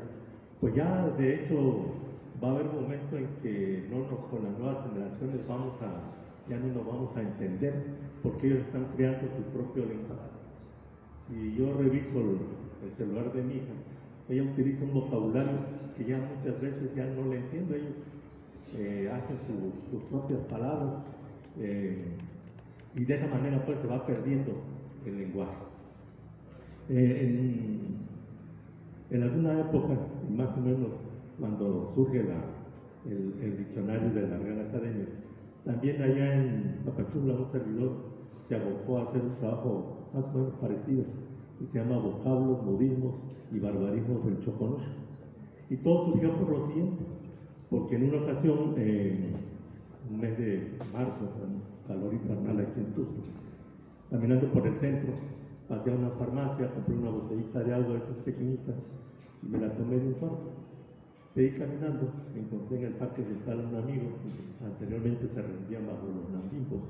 pues ya de hecho va a haber un momento en que con las nuevas generaciones ya no nos vamos a entender porque ellos están creando su propio lenguaje. Si yo reviso el celular de mi hija, ella utiliza un vocabulario que ya muchas veces ya no le entiendo. Ellos hacen sus propias palabras y de esa manera pues se va perdiendo el lenguaje. En alguna época, más o menos cuando surge el diccionario de la Real Academia, también allá en Tapachula un servidor se abocó a hacer un trabajo más o menos parecido, que se llama Vocablos, Modismos y Barbarismos del Choconosho. Y todo surgió por lo siguiente, porque en una ocasión, un mes de marzo, con calor infernal aquí en Tuxtla, caminando por el centro, pasé a una farmacia, compré una botellita de agua de esas pequeñitas y me la tomé de un sorbo. Seguí caminando, me encontré en el parque central a un amigo que anteriormente se rendían bajo los nambimbos.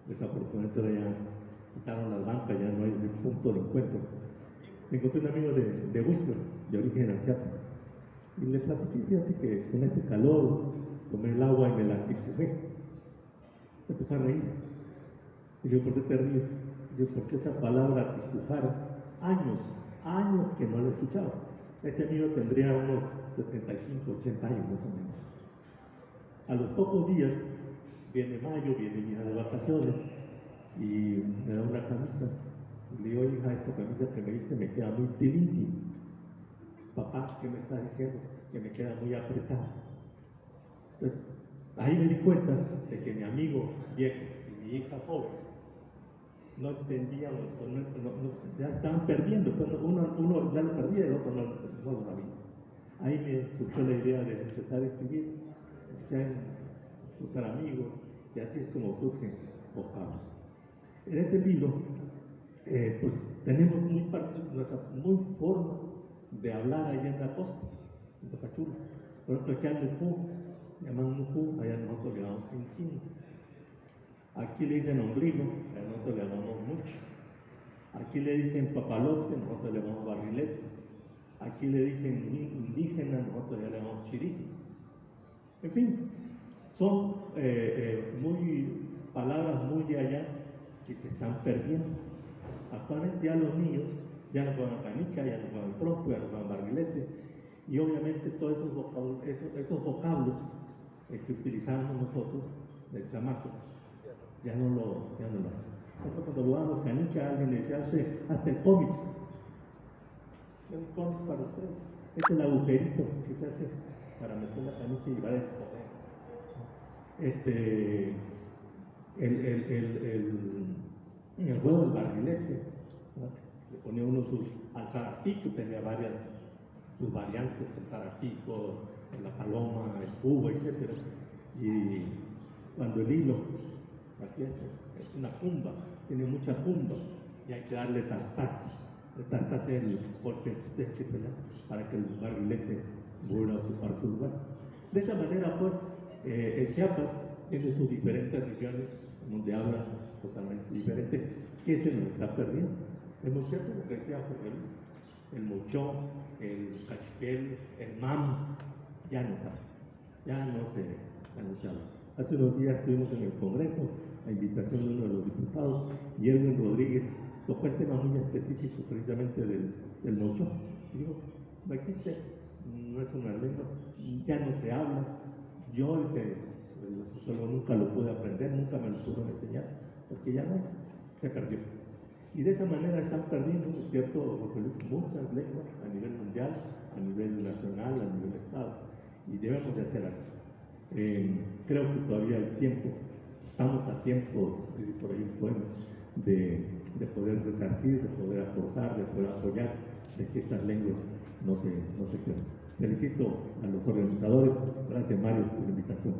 Desafortunadamente ya quitaron las bancas, ya no hay ese punto de encuentro. Me encontré un amigo de Whistler, de origen asiático, y le platiqué, fíjate que con este calor tomé el agua y me la empujé. Se empezó a reír. Y yo, ¿por qué te ríes? Yo, porque esa palabra empujar, años que no la he escuchado. Este amigo tendría unos 75, 80 años más o menos. A los pocos días, viene mayo, viene mi hija de vacaciones y me da una camisa. Y le digo, hija, esta camisa que me diste me queda muy tilín. Papá, ¿qué me está diciendo? Que me queda muy apretada. Entonces, ahí me di cuenta de que mi amigo viejo y mi hija joven no entendían, ya estaban perdiendo, uno ya lo perdía y el otro no lo sabía. Ahí me surgió la idea de empezar a escribir, buscar amigos, y así es como surgen vocablos. En ese libro, pues tenemos nuestra muy forma de hablar allá en la costa, en Tapachula. Por ejemplo, aquí al Nucú, llaman Nucú, allá nosotros le llamamos Cincín. Aquí le dicen ombligo, nosotros le llamamos mucho. Aquí le dicen papalote, nosotros le llamamos barrilete. Aquí le dicen indígena, nosotros le llamamos chirico. En fin, son palabras muy de allá que se están perdiendo. Actualmente ya los niños ya no juegan canica, ya no juegan trompo, ya no juegan barrilete. Y obviamente todos esos vocablos que utilizamos nosotros, del chamaco, ya no lo hacen. Cuando jugábamos canica, alguien le decía, hasta el cómics. ¿Qué es un cómics para ustedes? Es el agujerito que se hace para meter la canica y llevar el juego del barrilete, ¿no? Le ponía uno al zarapico, tenía sus variantes, el zarapico, la paloma, el cubo, etc. Y cuando el hilo, así es una cumba, tiene mucha cumba, y hay que darle tastas. El tastas es el golpe para que el barrilete vuelva a ocupar su lugar. De esa manera, pues, el Chiapas tiene sus diferentes regiones donde habla totalmente diferente. ¿Qué se nos está perdiendo? Es muy cierto lo que decía Jorge Luis. El mochón, el cachiquel, el mam, ya no se habla. Hace unos días estuvimos en el Congreso, a invitación de uno de los diputados, y Edwin Rodríguez tocó el tema muy específico precisamente del mochón. Y digo, no existe, no es una lengua, ya no se habla. Yo solo nunca lo pude aprender, nunca me lo pudieron enseñar, porque ya no, se perdió. Y de esa manera están perdiendo, ¿no es cierto?, muchas lenguas a nivel mundial, a nivel nacional, a nivel estado, y debemos de hacer algo. Creo que todavía hay tiempo, estamos a tiempo, por ahí un poema, de poder resarcir, de poder aportar, de poder apoyar, de que estas lenguas no se pierdan. Felicito a los organizadores. Gracias, Mario, por la invitación.